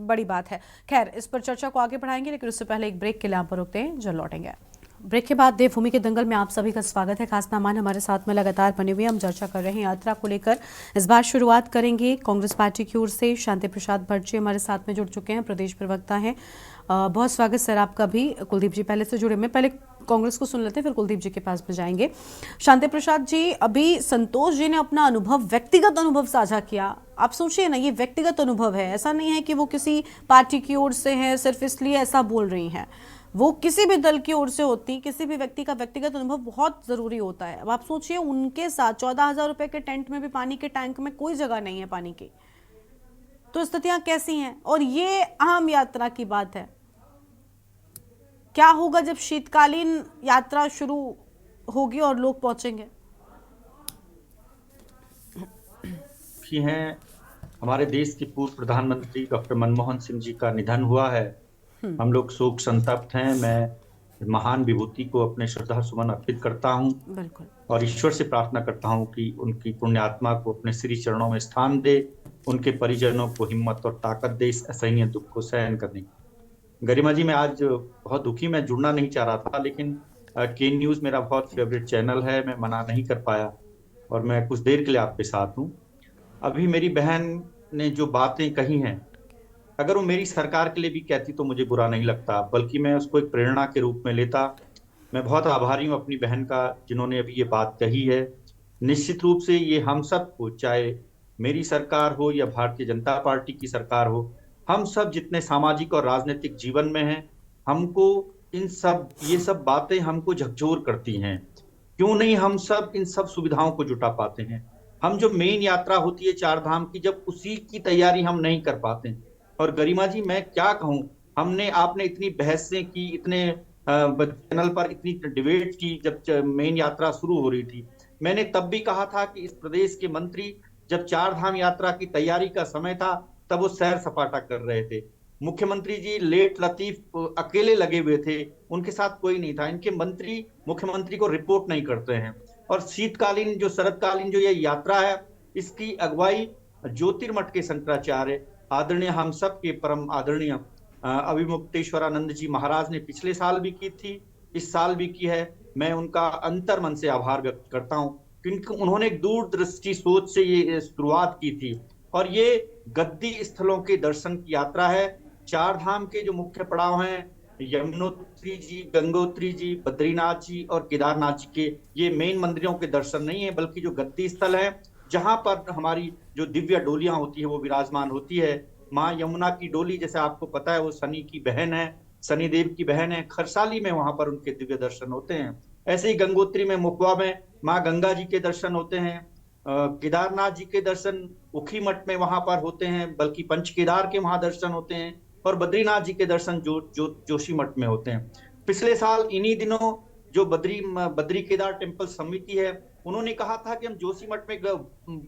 बड़ी बात है। खैर, इस पर चर्चा को आगे बढ़ाएंगे, लेकिन उससे पहले एक ब्रेक के लिए यहाँ पर रुकते हैं, जो लौटेंगे। ब्रेक के बाद देवभूमि के दंगल में आप सभी का स्वागत है। खास मेहमान हमारे साथ में लगातार बने हुए, हम चर्चा कर रहे हैं यात्रा को लेकर। इस बार शुरुआत करेंगे कांग्रेस पार्टी की ओर से। शांति प्रसाद भट्ट जी हमारे साथ में जुड़ चुके हैं, प्रदेश प्रवक्ता हैं। बहुत स्वागत सर आपका भी। कुलदीप जी पहले से जुड़े, मैं पहले कांग्रेस को सुन लेते हैं, फिर कुलदीप जी के पास में जाएंगे। शांति प्रसाद जी, अभी संतोष जी ने अपना अनुभव, व्यक्तिगत अनुभव साझा किया। आप सोचिए ना, ये व्यक्तिगत अनुभव है, ऐसा नहीं है कि वो किसी पार्टी की ओर से है सिर्फ इसलिए ऐसा बोल रही हैं। वो किसी भी दल की ओर से होती, किसी भी व्यक्ति का व्यक्तिगत अनुभव बहुत जरूरी होता है। अब आप सोचिए, उनके साथ 14,000 रुपए के टेंट में भी पानी के टैंक में कोई जगह नहीं है पानी की, तो स्थितियां कैसी हैं। और ये आम यात्रा की बात है, क्या होगा जब शीतकालीन यात्रा शुरू होगी और लोग पहुंचेंगे। हैं, हमारे देश के पूर्व प्रधानमंत्री डॉक्टर मनमोहन सिंह जी का निधन हुआ है। हम लोग शोक संतप्त हैं। मैं महान विभूति को अपने श्रद्धा सुमन अर्पित करता हूं, बिल्कुल, और ईश्वर से प्रार्थना करता हूं कि उनकी पुण्य आत्मा को अपने श्री चरणों में स्थान दे, उनके परिजनों को हिम्मत और ताकत दे इस असहनीय दुख को सहन करने की। गरिमा जी, मैं आज बहुत दुखी, मैं जुड़ना नहीं चाह रहा था, लेकिन के न्यूज़ मेरा बहुत फेवरेट चैनल है, मैं मना नहीं कर पाया, और मैं कुछ देर के लिए आपके साथ हूँ। अभी मेरी बहन ने जो बातें कही हैं, अगर वो मेरी सरकार के लिए भी कहती तो मुझे बुरा नहीं लगता, बल्कि मैं उसको एक प्रेरणा के रूप में लेता। मैं बहुत आभारी हूँ अपनी बहन का, जिन्होंने अभी ये बात कही है। निश्चित रूप से ये हम सब को, चाहे मेरी सरकार हो या भारतीय जनता पार्टी की सरकार हो, हम सब जितने सामाजिक और राजनीतिक जीवन में हैं, हमको ये सब बातें हमको झकझोर करती हैं। क्यों नहीं हम सब इन सब सुविधाओं को जुटा पाते हैं। हम जो मेन यात्रा होती है 4 धाम की, जब उसी की तैयारी हम नहीं कर पाते। और गरिमा जी, मैं क्या कहूँ, आपने इतनी बहसें की, इतने चैनल पर इतनी डिबेट की जब मेन यात्रा शुरू हो रही थी। मैंने तब भी कहा था कि इस प्रदेश के मंत्री जब 4 धाम यात्रा की तैयारी का समय था तब वो सैर सपाटा कर रहे थे। मुख्यमंत्री जी लेट लतीफ अकेले लगे हुए थे, उनके साथ कोई नहीं था। इनके मंत्री मुख्यमंत्री को रिपोर्ट नहीं करते हैं। और शीतकालीन जो शरदकालीन जो ये यात्रा है, इसकी अगुवाई ज्योतिर्मठ के शंकराचार्य आदरणीय हम सब के परम आदरणीय अभिमुक्तेश्वरानंद जी महाराज ने पिछले साल भी की थी, इस साल भी की है। मैं उनका अंतर्मन से आभार व्यक्त करता हूं। क्योंकि उन्होंने एक दूरदृष्टि सोच से ये शुरुआत की थी। और ये गद्दी स्थलों के दर्शन की यात्रा है। चार धाम के जो मुख्य पड़ाव हैं, यमुनोत्री जी, गंगोत्री जी, बद्रीनाथ जी और केदारनाथ जी के, ये मेन मंदिरों के दर्शन नहीं है, बल्कि जो गद्दी स्थल है जहां पर हमारी जो दिव्य डोलियां होती है वो विराजमान होती है। माँ यमुना की डोली, जैसे आपको पता है, वो शनि की बहन है, शनिदेव की बहन है। खरसाली में वहां पर उनके दिव्य दर्शन होते हैं। ऐसे ही गंगोत्री में, मुखवा में माँ गंगा जी के दर्शन होते हैं। केदारनाथ जी के दर्शन उखीमठ में वहां पर होते हैं, बल्कि पंच केदार के वहां दर्शन होते हैं। और बद्रीनाथ जी के दर्शन जोशीमठ में होते हैं। पिछले साल इन्हीं दिनों जो बद्री केदार टेम्पल समिति है, उन्होंने कहा था कि हम जोशीमठ में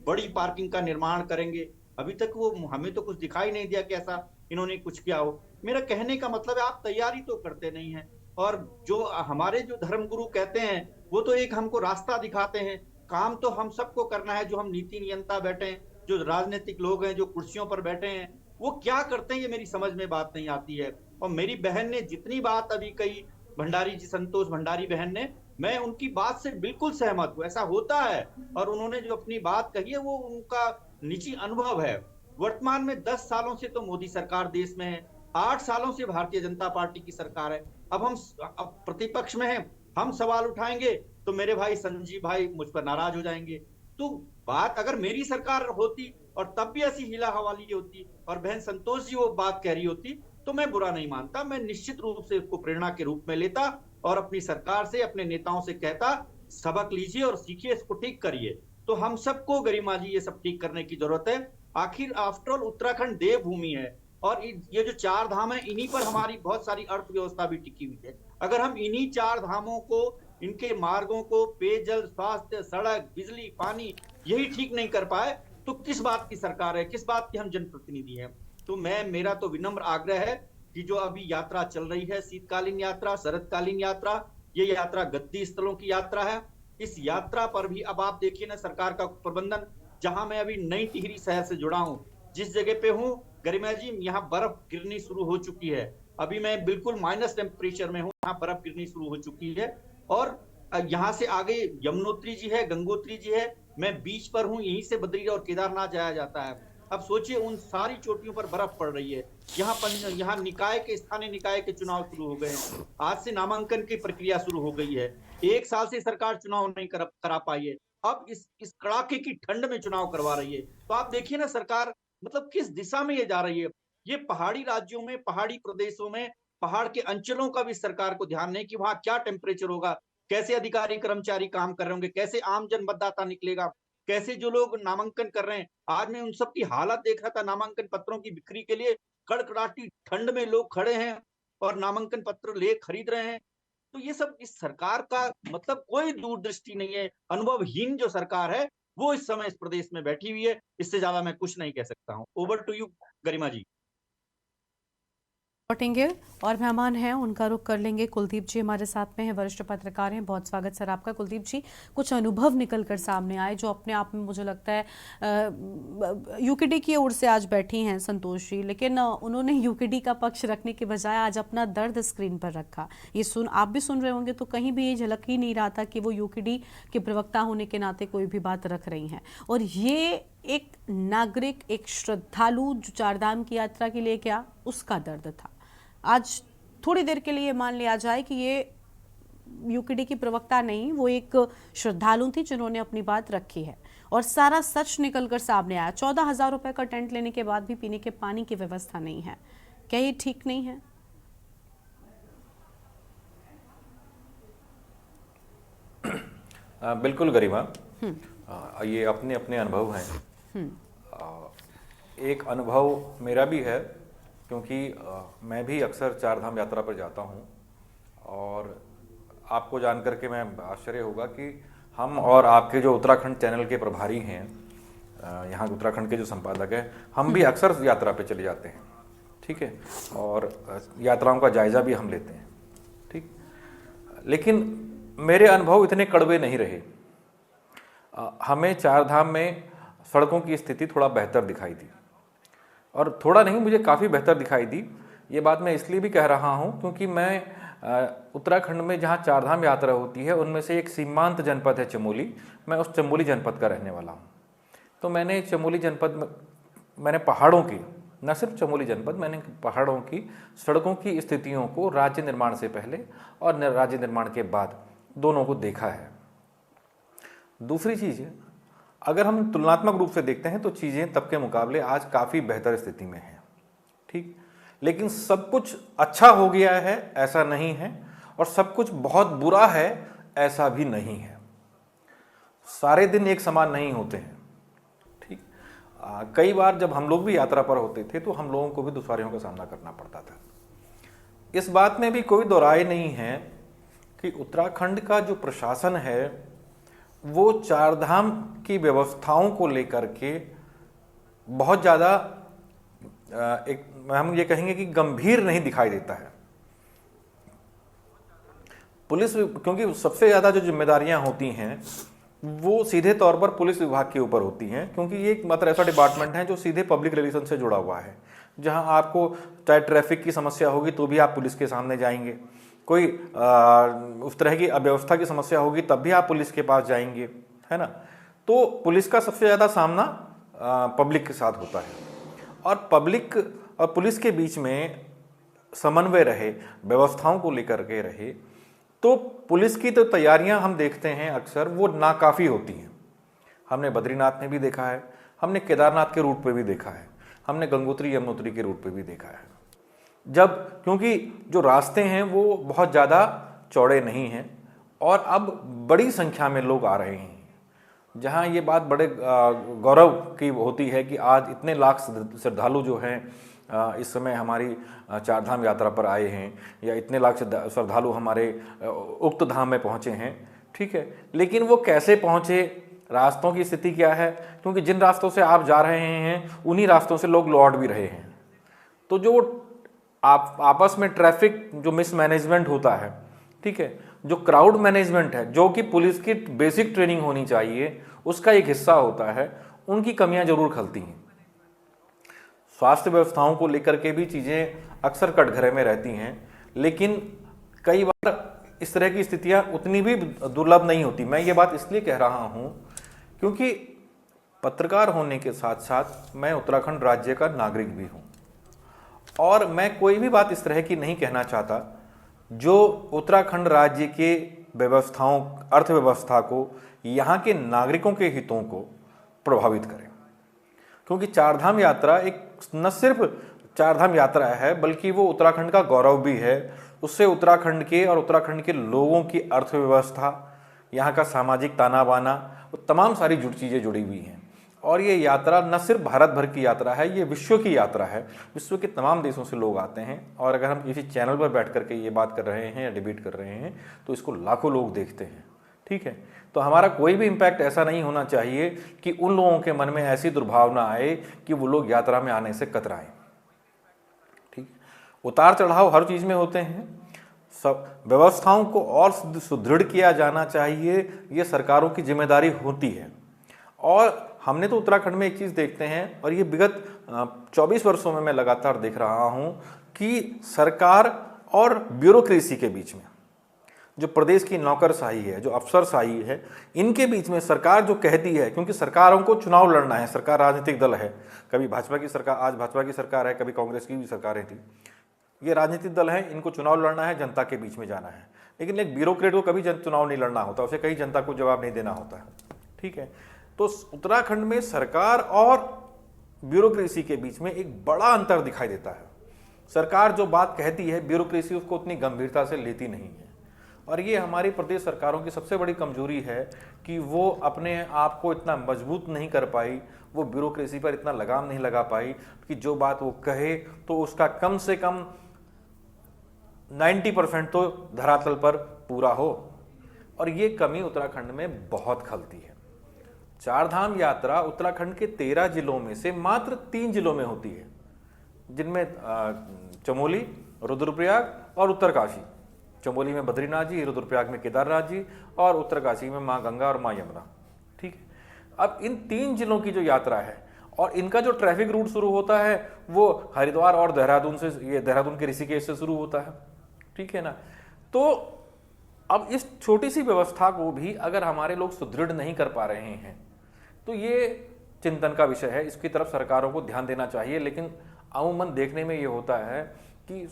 बड़ी पार्किंग का निर्माण करेंगे। अभी तक वो हमें तो कुछ दिखाई नहीं दिया कि ऐसा इन्होंने कुछ किया हो। मेरा कहने का मतलब है, आप तैयारी तो करते नहीं है। और जो हमारे जो धर्मगुरु कहते हैं वो तो एक हमको रास्ता दिखाते हैं, काम तो हम सबको करना है। जो हम नीति नियंता बैठे हैं, जो राजनीतिक लोग हैं, जो कुर्सियों पर बैठे हैं, वो क्या करते हैं ये मेरी समझ में बात नहीं आती है। और मेरी बहन ने जितनी बात अभी कही, भंडारी जी, संतोष भंडारी बहन ने, मैं उनकी बात से बिल्कुल सहमत हूँ। ऐसा होता है। और उन्होंने जो अपनी बात कही है वो उनका निजी अनुभव है। वर्तमान में 10 सालों से तो मोदी सरकार देश में है, 8 सालों से भारतीय जनता पार्टी की सरकार है। अब प्रतिपक्ष में हैं, हम सवाल उठाएंगे तो मेरे भाई संजीव भाई मुझ पर नाराज हो जाएंगे। तो बात अगर मेरी सरकार होती और तब भी ऐसी हिला हवाली होती और बहन संतोष जी वो बात कह रही होती, तो मैं बुरा नहीं मानता। मैं निश्चित रूप से उसको प्रेरणा के रूप में लेता और अपनी सरकार से, अपने नेताओं से कहता, सबक लीजिए और सीखिए, इसको ठीक करिए। तो हम सबको गरिमा जी ये सब ठीक करने की जरूरत है। आखिर आफ्टर ऑल उत्तराखंड देवभूमि है और ये जो 4 धाम है, इन्हीं पर हमारी बहुत सारी अर्थव्यवस्था भी टिकी हुई है। अगर हम इन्हीं 4 धामों को, इनके मार्गों को, पेयजल, स्वास्थ्य, सड़क, बिजली, पानी, यही ठीक नहीं कर पाए तो किस बात की सरकार है, किस बात के हम जनप्रतिनिधि हैं। तो मेरा तो विनम्र आग्रह है कि जो अभी यात्रा चल रही है, शीतकालीन यात्रा, शरतकालीन यात्रा, ये यात्रा गद्दी स्थलों की यात्रा है। इस यात्रा पर भी अब आप देखिए ना, सरकार का प्रबंधन, जहां मैं अभी नई टिहरी शहर से जुड़ा हूं, जिस जगह पे हूं गरिमा जी, यहाँ बर्फ गिरनी शुरू हो चुकी है। अभी मैं बिल्कुल माइनस टेम्परेचर में हूँ, यहाँ बर्फ गिरनी शुरू हो चुकी है। और यहाँ से आगे यमुनोत्री जी है, गंगोत्री जी है, मैं बीच पर हूँ, यहीं से बद्री और केदारनाथ जाया जाता है। अब सोचिए उन सारी चोटियों पर बर्फ पड़ रही है। यहाँ निकाय के, स्थानीय निकाय के चुनाव शुरू हो गए हैं। आज से नामांकन की प्रक्रिया शुरू हो गई है। 1 साल से सरकार चुनाव नहीं करा पाई है, अब इस कड़ाके की ठंड में चुनाव करवा रही है। तो आप देखिए ना, सरकार मतलब किस दिशा में ये जा रही है। ये पहाड़ी राज्यों में, पहाड़ी प्रदेशों में, पहाड़ के अंचलों का भी सरकार को ध्यान नहीं कि वहां क्या टेम्परेचर होगा, कैसे अधिकारी कर्मचारी काम कर रहे होंगे, कैसे आम जन मतदाता निकलेगा, कैसे जो लोग नामांकन कर रहे हैं। आज मैं उन सब की हालत देख रहा था, नामांकन पत्रों की बिक्री के लिए कड़कड़ाटी ठंड में लोग खड़े हैं और नामांकन पत्र खरीद रहे हैं। तो ये सब इस सरकार का मतलब कोई दूरदृष्टि नहीं है। अनुभवहीन जो सरकार है वो इस समय इस प्रदेश में बैठी हुई है। इससे ज्यादा मैं कुछ नहीं कह सकता हूँ। ओवर टू यू गरिमा जी। लौटेंगे और मेहमान हैं, उनका रुख कर लेंगे। कुलदीप जी हमारे साथ में हैं, वरिष्ठ पत्रकार हैं। बहुत स्वागत सर आपका। कुलदीप जी, कुछ अनुभव निकल कर सामने आए जो अपने आप में मुझे लगता है यूकेडी की ओर से आज बैठी हैं संतोष जी, लेकिन उन्होंने यूकेडी का पक्ष रखने के बजाय आज अपना दर्द स्क्रीन पर रखा। ये आप भी सुन रहे होंगे तो कहीं भी ये झलक ही नहीं रहा था कि वो यूकेडी के प्रवक्ता होने के नाते कोई भी बात रख रही हैं। और ये एक नागरिक, एक श्रद्धालु जो 4 धाम की यात्रा के लिए गया, उसका दर्द था। आज थोड़ी देर के लिए मान लिया जाए कि ये यूकेडी की प्रवक्ता नहीं, वो एक श्रद्धालु थी जिन्होंने अपनी बात रखी है और सारा सच निकलकर सामने आया। 14,000 रुपए का टेंट लेने के बाद भी पीने के पानी की व्यवस्था नहीं है। क्या ये ठीक नहीं है? बिल्कुल गरिमा, ये अपने अपने अनुभव हैं। एक अनुभव मेरा भी है क्योंकि मैं भी अक्सर 4 धाम यात्रा पर जाता हूं और आपको जानकर के मैं आश्चर्य होगा कि हम और आपके जो उत्तराखंड चैनल के प्रभारी हैं, यहाँ उत्तराखंड के जो संपादक हैं, हम भी अक्सर यात्रा पे चले जाते हैं, ठीक है, और यात्राओं का जायजा भी हम लेते हैं, ठीक। लेकिन मेरे अनुभव इतने कड़वे नहीं रहे। हमें 4 धाम में सड़कों की स्थिति थोड़ा बेहतर दिखाई दी, और थोड़ा नहीं, मुझे काफ़ी बेहतर दिखाई दी। ये बात मैं इसलिए भी कह रहा हूँ क्योंकि मैं उत्तराखंड में जहाँ चारधाम यात्रा होती है उनमें से एक सीमांत जनपद है चमोली। मैं उस चमोली जनपद का रहने वाला हूँ। तो मैंने चमोली जनपद में मैंने पहाड़ों की, न सिर्फ चमोली जनपद, मैंने पहाड़ों की सड़कों की स्थितियों को राज्य निर्माण से पहले और राज्य निर्माण के बाद दोनों को देखा है। दूसरी चीज़, अगर हम तुलनात्मक रूप से देखते हैं तो चीज़ें तब के मुकाबले आज काफ़ी बेहतर स्थिति में हैं, ठीक। लेकिन सब कुछ अच्छा हो गया है ऐसा नहीं है, और सब कुछ बहुत बुरा है ऐसा भी नहीं है। सारे दिन एक समान नहीं होते हैं, ठीक। कई बार जब हम लोग भी यात्रा पर होते थे तो हम लोगों को भी दुश्वारियों का सामना करना पड़ता था। इस बात में भी कोई दो राय नहीं है कि उत्तराखंड का जो प्रशासन है वो चारधाम की व्यवस्थाओं को लेकर के बहुत ज़्यादा हम ये कहेंगे कि गंभीर नहीं दिखाई देता है। पुलिस, क्योंकि सबसे ज़्यादा जो जिम्मेदारियां होती हैं वो सीधे तौर पर पुलिस विभाग के ऊपर होती हैं, क्योंकि ये एक मात्र ऐसा डिपार्टमेंट है जो सीधे पब्लिक रिलेशन से जुड़ा हुआ है, जहां आपको चाहे ट्रैफिक की समस्या होगी तो भी आप पुलिस के सामने जाएंगे, कोई उस तरह की अव्यवस्था की समस्या होगी तब भी आप पुलिस के पास जाएंगे, है ना। तो पुलिस का सबसे ज़्यादा सामना पब्लिक के साथ होता है, और पब्लिक और पुलिस के बीच में समन्वय रहे, व्यवस्थाओं को लेकर के रहे, तो पुलिस की तो तैयारियां हम देखते हैं अक्सर वो नाकाफ़ी होती हैं। हमने बद्रीनाथ में भी देखा है, हमने केदारनाथ के रूट पे भी देखा है, हमने गंगोत्री यमुनोत्री के रूट पे भी देखा है। जब क्योंकि जो रास्ते हैं वो बहुत ज़्यादा चौड़े नहीं हैं और अब बड़ी संख्या में लोग आ रहे हैं, जहां ये बात बड़े गौरव की होती है कि आज इतने लाख श्रद्धालु जो हैं इस समय हमारी चारधाम यात्रा पर आए हैं, या इतने लाख श्रद्धालु हमारे उक्त धाम में पहुंचे हैं, ठीक है। लेकिन वो कैसे पहुंचे, रास्तों की स्थिति क्या है, क्योंकि जिन रास्तों से आप जा रहे हैं उन्हीं रास्तों से लोग लौट भी रहे हैं। तो जो आप आपस में ट्रैफिक जो मिसमैनेजमेंट होता है, ठीक है, जो क्राउड मैनेजमेंट है, जो कि पुलिस की बेसिक ट्रेनिंग होनी चाहिए, उसका एक हिस्सा होता है, उनकी कमियां जरूर खलती हैं। स्वास्थ्य व्यवस्थाओं को लेकर के भी चीज़ें अक्सर कटघरे में रहती हैं, लेकिन कई बार इस तरह की स्थितियां उतनी भी दुर्लभ नहीं होती। मैं ये बात इसलिए कह रहा हूं क्योंकि पत्रकार होने के साथ साथ मैं उत्तराखंड राज्य का नागरिक भी हूं, और मैं कोई भी बात इस तरह की नहीं कहना चाहता जो उत्तराखंड राज्य के व्यवस्थाओं, अर्थव्यवस्था को, यहाँ के नागरिकों के हितों को प्रभावित करे। क्योंकि चारधाम यात्रा एक न सिर्फ चारधाम यात्रा है बल्कि वो उत्तराखंड का गौरव भी है। उससे उत्तराखंड के और उत्तराखंड के लोगों की अर्थव्यवस्था, यहाँ का सामाजिक ताना बाना, तमाम सारी चीज़ें जुड़ी हुई हैं। और ये यात्रा न सिर्फ भारत भर की यात्रा है, ये विश्व की यात्रा है। विश्व के तमाम देशों से लोग आते हैं, और अगर हम किसी चैनल पर बैठ करके ये बात कर रहे हैं या डिबेट कर रहे हैं तो इसको लाखों लोग देखते हैं, ठीक है। तो हमारा कोई भी इम्पैक्ट ऐसा नहीं होना चाहिए कि उन लोगों के मन में ऐसी दुर्भावना आए कि वो लोग यात्रा में आने से कतराएं, ठीक। उतार चढ़ाव हर चीज़ में होते हैं, सब व्यवस्थाओं को और सुदृढ़ किया जाना चाहिए, ये सरकारों की जिम्मेदारी होती है। और हमने तो उत्तराखंड में एक चीज़ देखते हैं, और ये विगत 24 वर्षों में मैं लगातार देख रहा हूँ कि सरकार और ब्यूरोक्रेसी के बीच में जो प्रदेश की नौकरशाही है, जो अफसरशाही है, इनके बीच में सरकार जो कहती है, क्योंकि सरकारों को चुनाव लड़ना है, सरकार राजनीतिक दल है, कभी भाजपा की सरकार, आज भाजपा की सरकार है, कभी कांग्रेस की भी सरकारें थी, ये राजनीतिक दल हैं, इनको चुनाव लड़ना है, जनता के बीच में जाना है। लेकिन एक ब्यूरोक्रेट को कभी चुनाव नहीं लड़ना होता, उसे कहीं जनता को जवाब नहीं देना होता है, ठीक है। तो उत्तराखंड में सरकार और ब्यूरोक्रेसी के बीच में एक बड़ा अंतर दिखाई देता है। सरकार जो बात कहती है, ब्यूरोक्रेसी उसको उतनी गंभीरता से लेती नहीं है, और ये हमारी प्रदेश सरकारों की सबसे बड़ी कमजोरी है कि वो अपने आप को इतना मजबूत नहीं कर पाई, वो ब्यूरोक्रेसी पर इतना लगाम नहीं लगा पाई कि जो बात वो कहे तो उसका कम से कम 90% तो धरातल पर पूरा हो, और ये कमी उत्तराखंड में बहुत खलती है। चारधाम यात्रा उत्तराखंड के 13 जिलों में से मात्र 3 जिलों में होती है, जिनमें चमोली, रुद्रप्रयाग और उत्तरकाशी। चमोली में बद्रीनाथ जी, रुद्रप्रयाग में केदारनाथ जी, और उत्तरकाशी में माँ गंगा और माँ यमुना, ठीक है। अब इन 3 जिलों की जो यात्रा है, और इनका जो ट्रैफिक रूट शुरू होता है वो हरिद्वार और देहरादून से, ये देहरादून के ऋषिकेश से शुरू होता है, ठीक है ना। तो अब इस छोटी सी व्यवस्था को भी अगर हमारे लोग सुदृढ़ नहीं कर पा रहे हैं तो ये चिंतन का विषय है, इसकी तरफ सरकारों को ध्यान देना चाहिए। लेकिन अमूमन देखने में ये होता है कि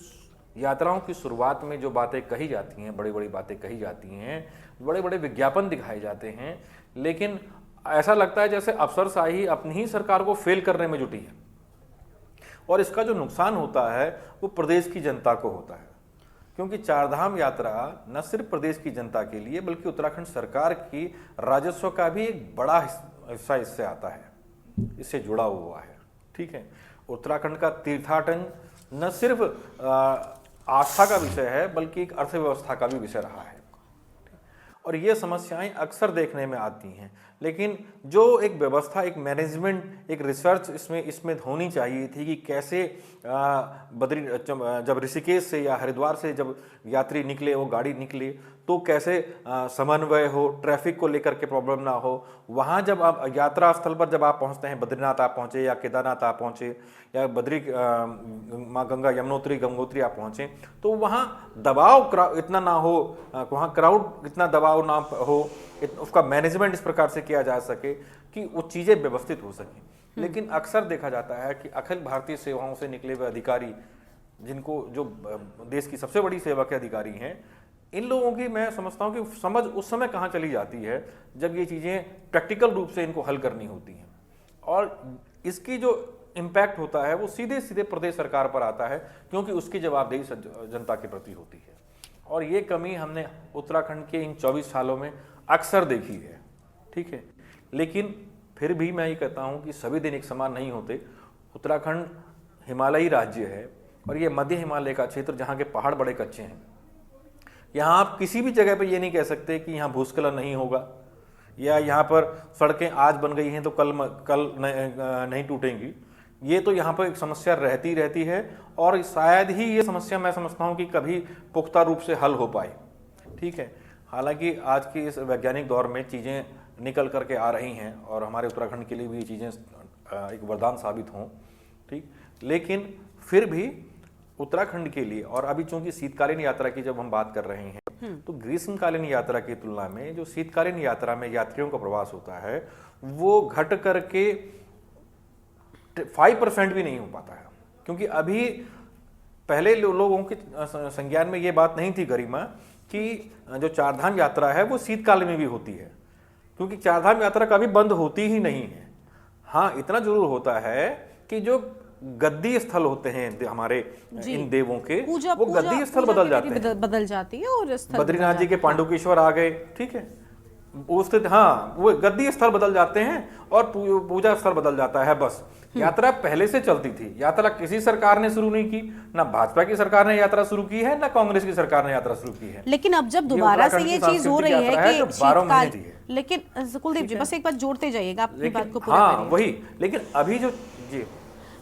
यात्राओं की शुरुआत में जो बातें कही जाती हैं, बड़ी बड़ी बातें कही जाती हैं, बड़े बड़े विज्ञापन दिखाए जाते हैं, लेकिन ऐसा लगता है जैसे अफसरशाही अपनी ही सरकार को फेल करने में जुटी है और इसका जो नुकसान होता है वो प्रदेश की जनता को होता है। क्योंकि चारधाम यात्रा न सिर्फ प्रदेश की जनता के लिए बल्कि उत्तराखंड सरकार की राजस्व का भी एक बड़ा हिस्सा इससे आता है, इससे जुड़ा हुआ है। ठीक है, उत्तराखंड का तीर्थाटन न सिर्फ आस्था का विषय है बल्कि एक अर्थव्यवस्था का भी विषय रहा है और ये समस्याएं अक्सर देखने में आती हैं। लेकिन जो एक व्यवस्था, एक मैनेजमेंट, एक रिसर्च इसमें होनी चाहिए थी कि कैसे जब ऋषिकेश से या हरिद्वार से जब यात्री निकले, वो गाड़ी निकले, तो कैसे समन्वय हो, ट्रैफिक को लेकर के प्रॉब्लम ना हो। वहाँ जब आप यात्रा स्थल पर जब आप पहुँचते हैं, बद्रीनाथ आप पहुँचे या केदारनाथ आप पहुँचे या माँ गंगा यमुनोत्री गंगोत्री आप पहुँचे, तो वहाँ दबाव इतना ना हो, वहाँ क्राउड इतना दबाव ना हो, उसका मैनेजमेंट इस प्रकार से किया जा सके कि वो चीज़ें व्यवस्थित हो सकें। लेकिन अक्सर देखा जाता है कि अखिल भारतीय सेवाओं से निकले हुए अधिकारी, जिनको जो देश की सबसे बड़ी सेवा के अधिकारी हैं, इन लोगों की मैं समझता हूँ कि समझ उस समय कहाँ चली जाती है जब ये चीज़ें प्रैक्टिकल रूप से इनको हल करनी होती हैं और इसकी जो इम्पैक्ट होता है वो सीधे सीधे प्रदेश सरकार पर आता है, क्योंकि उसकी जवाबदेही जनता के प्रति होती है। और ये कमी हमने उत्तराखंड के इन 24 सालों में अक्सर देखी है। ठीक है, लेकिन फिर भी मैं ये कहता हूँ कि सभी दिन एक समान नहीं होते। उत्तराखंड हिमालयी राज्य है और ये मध्य हिमालय का क्षेत्र जहाँ के पहाड़ बड़े कच्चे हैं। यहाँ आप किसी भी जगह पे ये नहीं कह सकते कि यहाँ भूस्खलन नहीं होगा या यहाँ पर सड़कें आज बन गई हैं तो कल नहीं टूटेंगी। ये तो यहाँ पर एक समस्या रहती है और शायद ही ये समस्या मैं समझता हूँ कि कभी पुख्ता रूप से हल हो पाए। ठीक है, हालांकि आज के इस वैज्ञानिक दौर में चीज़ें निकल करके आ रही हैं और हमारे उत्तराखंड के लिए भी ये चीज़ें एक वरदान साबित हों। ठीक, लेकिन फिर भी उत्तराखंड के लिए, और अभी चूंकि शीतकालीन यात्रा की जब हम बात कर रहे हैं तो ग्रीष्मकालीन यात्रा की तुलना में जो शीतकालीन यात्रा में यात्रियों का प्रवास होता है वो घट करके 5% भी नहीं हो पाता है। क्योंकि अभी पहले लोगों के संज्ञान में ये बात नहीं थी गरिमा कि जो चारधाम यात्रा है वो शीतकाल में भी होती है, क्योंकि चारधाम यात्रा कभी बंद होती ही नहीं है। हाँ, इतना जरूर होता है कि जो गद्दी स्थल होते हैं हमारे इन देवों के, वो गद्दी स्थल बदल जाती है और बद्रीनाथ जी के पांडुकेश्वर आ गए। ठीक है, वो स्थित, हाँ, वो गद्दी स्थल बदल जाते हैं और पूजा स्थल बदल जाता है। बस यात्रा पहले से चलती थी। यात्रा किसी सरकार ने शुरू नहीं की, ना भाजपा की सरकार ने यात्रा शुरू की है, ना कांग्रेस की सरकार ने यात्रा शुरू की है। लेकिन अब जब दोबारा से ये चीज हो रही है कि शीतकाल, लेकिन कुलदीप जी बस एक बात जोड़ते जाइएगा अपनी बात को पूरा करिए। हाँ वही, लेकिन अभी जो जी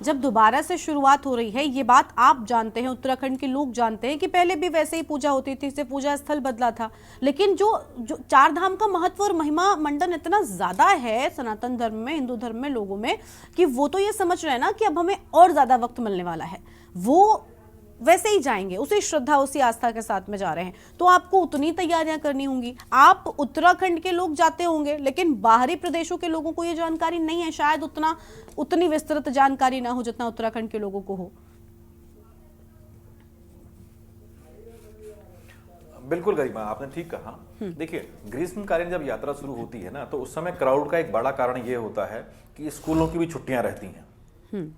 जब दोबारा से शुरुआत हो रही है, ये बात आप जानते हैं, उत्तराखंड के लोग जानते हैं कि पहले भी वैसे ही पूजा होती थी, इससे पूजा स्थल बदला था। लेकिन जो चार धाम का महत्व और महिमा मंडन इतना ज्यादा है सनातन धर्म में, हिंदू धर्म में लोगों में, कि वो तो ये समझ रहे हैं ना कि अब हमें और ज्यादा वक्त मिलने वाला है, वो वैसे ही जाएंगे, उसी श्रद्धा उसी आस्था के साथ में जा रहे हैं। तो आपको उतनी तैयारियां करनी होंगी। आप उत्तराखंड के लोग जाते होंगे, लेकिन बाहरी प्रदेशों के लोगों को ये जानकारी नहीं है, शायद उतनी विस्तृत जानकारी ना हो जितना उत्तराखंड के लोगों को हो। बिल्कुल गरिमा, आपने ठीक कहा। देखिए, ग्रीष्मकालीन जब यात्रा शुरू होती है ना, तो उस समय क्राउड का एक बड़ा कारण ये होता है कि स्कूलों की भी छुट्टियां रहती हैं।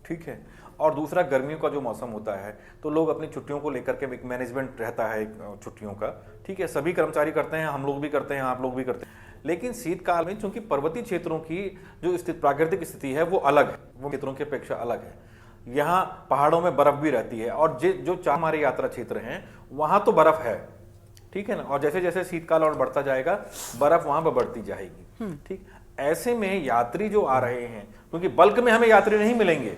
ठीक है, और दूसरा गर्मियों का जो मौसम होता है तो लोग अपनी छुट्टियों को लेकर के एक मैनेजमेंट रहता है छुट्टियों का। ठीक है, सभी कर्मचारी करते हैं, हम लोग भी करते हैं, आप लोग भी करते हैं। लेकिन शीतकाल में चूंकि पर्वतीय क्षेत्रों की जो प्राकृतिक स्थिति है वो अलग है, वो क्षेत्रों की अपेक्षा अलग है। यहाँ पहाड़ों में बर्फ भी रहती है और जो हमारे यात्रा क्षेत्र हैं वहाँ तो बर्फ है। ठीक है ना, और जैसे जैसे शीतकाल और बढ़ता जाएगा बर्फ वहाँ पर बढ़ती जाएगी। ठीक, ऐसे में यात्री जो आ रहे हैं, क्योंकि बल्क में हमें यात्री नहीं मिलेंगे।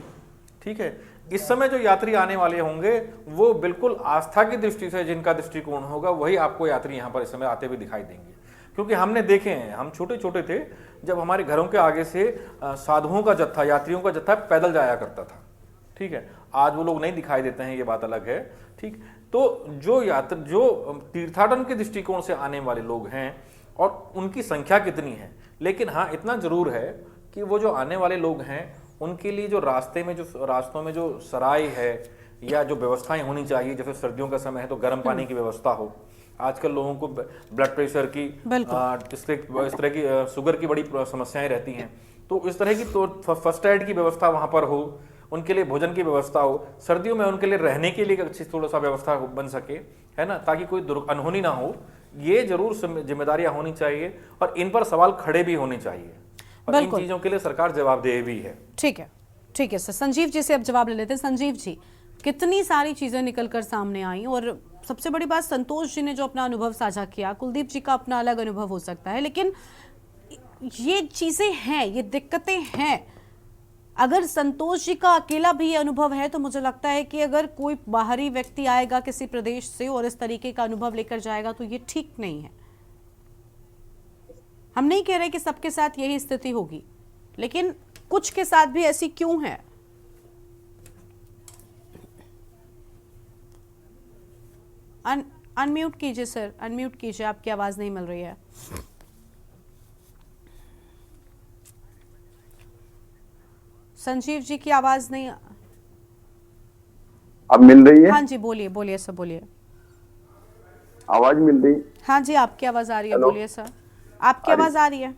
ठीक है, इस समय जो यात्री आने वाले होंगे वो बिल्कुल आस्था की दृष्टि से जिनका दृष्टिकोण होगा वही आपको यात्री यहाँ पर इस समय आते हुए दिखाई देंगे। क्योंकि हमने देखे हैं, हम छोटे छोटे थे जब हमारे घरों के आगे से साधुओं का जत्था, यात्रियों का जत्था पैदल जाया करता था। ठीक है, आज वो लोग नहीं दिखाई देते हैं, ये बात अलग है। ठीक, तो जो तीर्थाटन के दृष्टिकोण से आने वाले लोग हैं और उनकी संख्या कितनी है, लेकिन हाँ इतना जरूर है कि वो जो आने वाले लोग हैं उनके लिए जो रास्तों में जो सराय है या जो व्यवस्थाएं होनी चाहिए, जैसे सर्दियों का समय है तो गर्म पानी की व्यवस्था हो। आजकल लोगों को ब्लड प्रेशर की इस तरह की शुगर की बड़ी समस्याएं रहती हैं, तो इस तरह की तो फर्स्ट एड की व्यवस्था वहां पर हो, उनके लिए भोजन की व्यवस्था हो, सर्दियों में उनके लिए रहने के लिए अच्छी थोड़ा सा व्यवस्था बन सके, है ना, ताकि कोई अनहोनी ना हो। ये जरूर जिम्मेदारियां होनी चाहिए और इन पर सवाल खड़े भी होने चाहिए और इन चीजों के लिए सरकार जवाबदेह भी है। ठीक है सर। संजीव जी से अब जवाब ले लेते हैं। संजीव जी, कितनी सारी चीजें निकलकर सामने आई और सबसे बड़ी बात संतोष जी ने जो अपना अनुभव साझा किया, कुलदीप जी का अपना अलग अनुभव हो सकता है, लेकिन ये चीजें हैं, ये दिक्कतें हैं। अगर संतोष जी का अकेला भी ये अनुभव है तो मुझे लगता है कि अगर कोई बाहरी व्यक्ति आएगा किसी प्रदेश से और इस तरीके का अनुभव लेकर जाएगा तो ये ठीक नहीं है। हम नहीं कह रहे कि सबके साथ यही स्थिति होगी, लेकिन कुछ के साथ भी ऐसी क्यों है? अनम्यूट कीजिए सर, अनम्यूट कीजिए, आपकी आवाज नहीं मिल रही है। संजीव जी की आवाज नहीं। अब मिल रही है? हाँ जी, बोलिए सर, बोलिए। आवाज मिल रही? हाँ जी, आपकी आवाज आ रही है, बोलिए सर, आपकी आवाज आ रही है।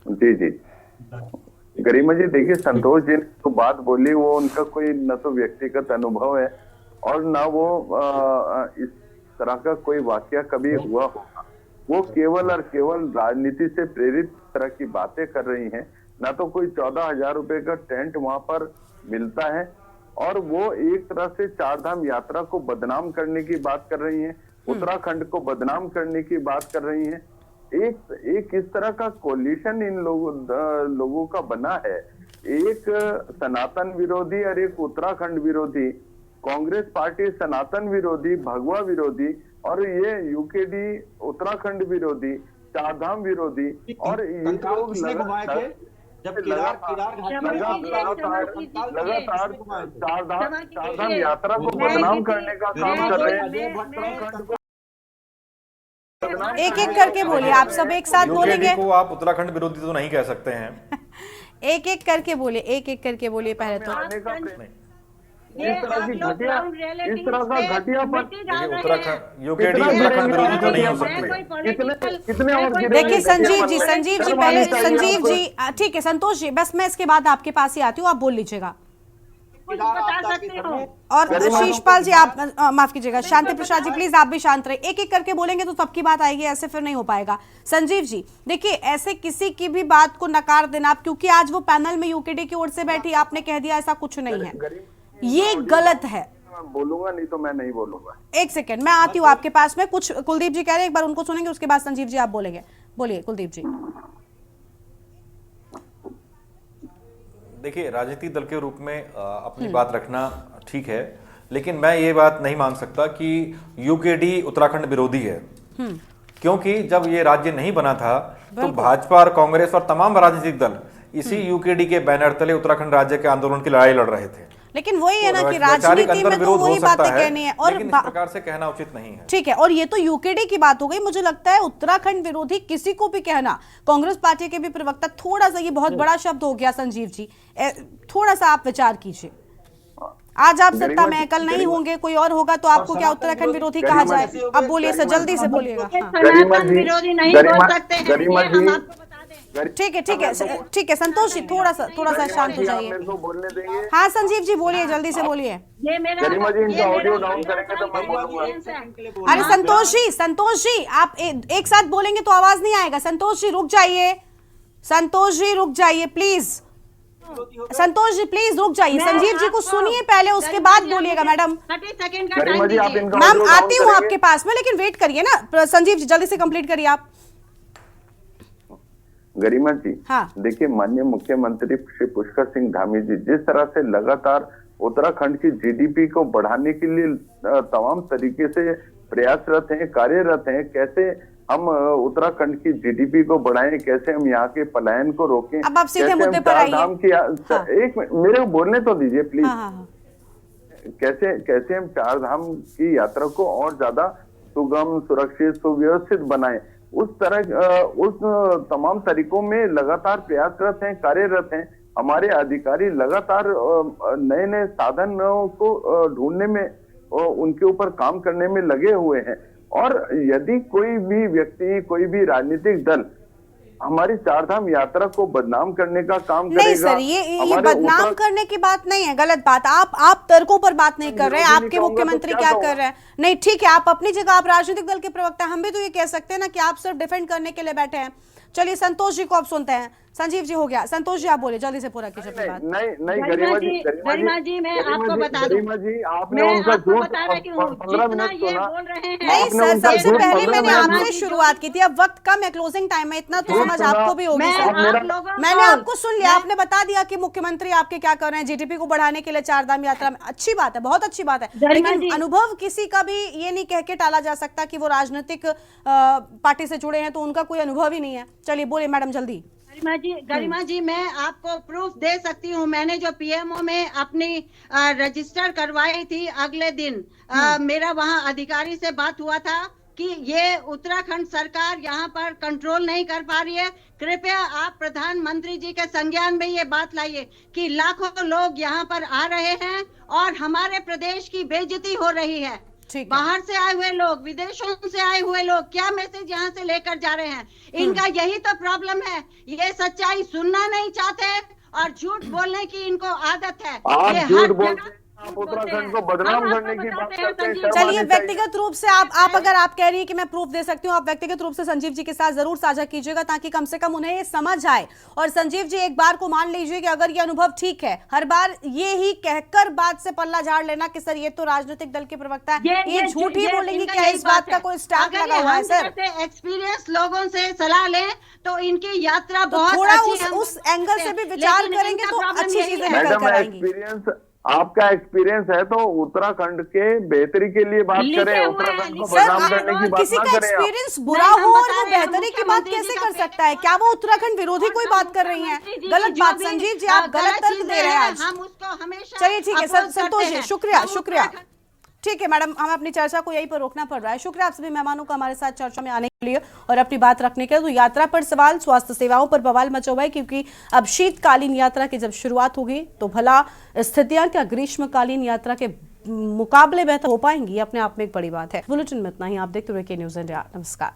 जी गरिमा जी, देखिए संतोष जी ने तो बात बोली वो उनका कोई न तो व्यक्तिगत अनुभव है और ना वो इस तरह का कोई वाकया कभी हुआ होगा। वो केवल और केवल राजनीति से प्रेरित तरह की बातें कर रही हैं। ना तो कोई 14,000 रुपए का टेंट वहां पर मिलता है और वो एक तरह से चारधाम यात्रा को बदनाम करने की बात कर रही हैं, उत्तराखंड को बदनाम करने की बात कर रही हैं। एक इस तरह का कोलिशन इन लोगों का बना है, एक सनातन विरोधी और एक उत्तराखंड विरोधी। कांग्रेस पार्टी सनातन विरोधी, भगवा विरोधी और ये यूकेडी उत्तराखंड विरोधी, चारधाम विरोधी। और ये लोग लगातार चारधाम यात्रा को बदनाम करने का काम कर रहे हैं। एक एक करके बोलिए, आप सब एक साथ बोलेंगे को आप उत्तराखंड विरोधी तो नहीं कह सकते हैं। एक एक करके बोलिए पहले तो। इस तरह का घटिया पर उत्तराखंड विरोधी तो नहीं हो सकते। कितने देखिए संजीव जी पहले, संजीव जी ठीक है, संतोष जी बस मैं इसके बाद आपके पास ही आती हूँ, आप बोल लीजिएगा। और शीशपाल जी आप माफ कीजिएगा, शांति प्रसाद जी प्लीज आप भी शांत रहे। एक एक करके बोलेंगे तो सबकी बात आएगी, ऐसे फिर नहीं हो पाएगा। संजीव जी देखिए, ऐसे किसी की भी बात को नकार देना आप, क्योंकि आज वो पैनल में यूकेडी की ओर से बैठी, आपने कह दिया ऐसा कुछ नहीं है, ये गलत है। बोलूंगा नहीं तो मैं नहीं बोलूंगा। एक सेकंड, मैं आती हूँ आपके पास में। कुछ कुलदीप जी कह रहे हैं, एक बार उनको सुनेंगे, उसके बाद संजीव जी आप बोलेंगे। बोलिए कुलदीप जी। देखिए, राजनीतिक दल के रूप में अपनी बात रखना ठीक है, लेकिन मैं ये बात नहीं मान सकता कि यूकेडी उत्तराखंड विरोधी है, क्योंकि जब ये राज्य नहीं बना था तो भाजपा और कांग्रेस और तमाम राजनीतिक दल इसी यूकेडी के बैनर तले उत्तराखंड राज्य के आंदोलन की लड़ाई लड़ रहे थे। लेकिन वही है ना कि राजनीति में तो वही बातें कहनी है और लेकिन इस प्रकार से कहना उचित नहीं है। ठीक है, और ये तो यूकेडी की बात हो गई। मुझे लगता है उत्तराखंड विरोधी किसी को भी कहना, कांग्रेस पार्टी के भी प्रवक्ता, थोड़ा सा ये बहुत बड़ा शब्द हो गया। संजीव जी थोड़ा सा आप विचार कीजिए। आज आप सत्ता में, कल नहीं होंगे, कोई और होगा तो आपको क्या उत्तराखंड विरोधी कहा जाए? अब बोलिए सर, जल्दी से बोलिएगा। विरोधी नहीं बोल सकते हैं, ठीक है संतोष जी, थोड़ा सा शांत हो जाइए। हाँ संजीव जी बोलिए, जल्दी से बोलिए। अरे संतोष जी आप एक साथ बोलेंगे तो आवाज नहीं आएगा। संतोष जी रुक जाइए प्लीज। संतोष जी प्लीज रुक जाइए, संजीव जी को सुनिए पहले, उसके बाद बोलिएगा। मैडम मैम आती हूँ आपके पास में, लेकिन वेट करिए ना। संजीव जी जल्दी से कंप्लीट करिए आप। गरिमा जी, हाँ। देखिए माननीय मुख्यमंत्री श्री पुष्कर सिंह धामी जी जिस तरह से लगातार उत्तराखंड की जीडीपी को बढ़ाने के लिए तमाम तरीके से प्रयासरत हैं, कार्यरत हैं, कैसे हम उत्तराखंड की जीडीपी को बढ़ाएं, कैसे हम यहाँ के पलायन को रोकें। अब आप सीधे मुद्दे पर आइए। एक मेरे को बोलने तो दीजिए प्लीज। कैसे कैसे हम चार धाम की यात्रा को और ज्यादा सुगम, सुरक्षित, सुव्यवस्थित बनाएं, उस तमाम तरीकों में लगातार प्रयासरत हैं, कार्यरत हैं। हमारे अधिकारी लगातार नए नए साधनों को ढूंढने में, उनके ऊपर काम करने में लगे हुए हैं। और यदि कोई भी व्यक्ति, कोई भी राजनीतिक दल हमारी चारधाम यात्रा को बदनाम करने का काम करेगा, नहीं सर, ये बदनाम करने की बात नहीं है, गलत बात। आप तर्कों पर बात नहीं कर रहे हैं, आपके मुख्यमंत्री क्या कर रहे हैं। नहीं ठीक है, आप अपनी जगह, आप राजनीतिक दल के प्रवक्ता, हम भी तो ये कह सकते हैं ना कि आप सिर्फ डिफेंड करने के लिए बैठे हैं। चलिए संतोष जी को आप सुनते हैं। संजीव जी हो गया, संतोष जी आप बोले, जल्दी से पूरा कीजिए अपनी बात। नहीं गरिमा जी मैं आपको बता दूं, गरिमा जी आपने उनका झूठ 15 मिनट सुना। नहीं सर, सबसे पहले मैंने आपसे शुरुआत की थी, अब वक्त कम है, क्लोजिंग टाइम है, इतना तो समझ आपको भी होगी सर। मैंने आपको सुन लिया, आपने बता दिया कि मुख्यमंत्री आपके क्या कर रहे हैं जीडीपी को बढ़ाने के लिए चारधाम यात्रा में। अच्छी बात है, बहुत अच्छी बात है, लेकिन अनुभव किसी का भी ये नहीं कह के टाला जा सकता कि वो राजनीतिक पार्टी से जुड़े हैं तो उनका कोई अनुभव ही नहीं है। चलिए बोले मैडम जल्दी। गरिमा जी मैं आपको प्रूफ दे सकती हूँ। मैंने जो पीएमओ में अपनी रजिस्टर करवाई थी, अगले दिन मेरा वहाँ अधिकारी से बात हुआ था कि ये उत्तराखंड सरकार यहाँ पर कंट्रोल नहीं कर पा रही है। कृपया आप प्रधानमंत्री जी के संज्ञान में ये बात लाइए कि लाखों लोग यहाँ पर आ रहे हैं और हमारे प्रदेश की बेइज्जती हो रही है। बाहर से आए हुए लोग, विदेशों से आए हुए लोग क्या मैसेज यहाँ से लेकर जा रहे हैं? इनका यही तो प्रॉब्लम है, ये सच्चाई सुनना नहीं चाहते और झूठ बोलने की इनको आदत है। आप झूठ बोलते, आप उत्तराखंड को बदनाम करने की बात करते हैं। चलिए व्यक्तिगत रूप से आप अगर आप कह रही है कि मैं प्रूफ दे सकती हूँ, आप व्यक्तिगत रूप से संजीव जी के साथ जरूर साझा कीजिएगा ताकि कम से कम उन्हें ये समझ आए। और संजीव जी एक बार को मान लीजिए कि अगर ये अनुभव ठीक है, हर बार ये ही कहकर बात से पल्ला झाड़ लेना कि सर ये तो राजनीतिक दल के प्रवक्ता है, ये झूठ ही बोलेंगे, क्या इस बात का कोई स्टैम्प लगा हुआ है सर? एक्सपीरियंस लोगों से सलाह लें तो इनकी यात्रा तो बहुत थोड़ा अच्छी उस एंगल से भी विचार करेंगे तो अच्छी चीजें निकल कर आएंगी। आपका एक्सपीरियंस है तो उत्तराखंड के बेहतरी के लिए बात करें, उत्तराखंड को बदनाम करने की बात किसी ना का करें। एक्सपीरियंस बुरा हो और वो बेहतरी की बात कैसे कर सकता है? क्या वो उत्तराखंड विरोधी कोई बात कर रही हैं? गलत बात संजीव जी, आप गलत तर्क दे रहे हैं आज। चलिए ठीक है संतोष जी, शुक्रिया। ठीक है मैडम, हमें अपनी चर्चा को यहीं पर रोकना पड़ रहा है। शुक्रिया आप सभी मेहमानों का हमारे साथ चर्चा में आने के लिए और अपनी बात रखने के लिए। तो यात्रा पर सवाल, स्वास्थ्य सेवाओं पर बवाल मचा हुआ है क्योंकि अब शीतकालीन यात्रा की जब शुरुआत होगी तो भला स्थितियां क्या ग्रीष्मकालीन यात्रा के मुकाबले बेहतर हो पाएंगी, अपने आप में एक बड़ी बात है। बुलेटिन में इतना ही, आप देखते हुए के न्यूज़ इंडिया। नमस्कार।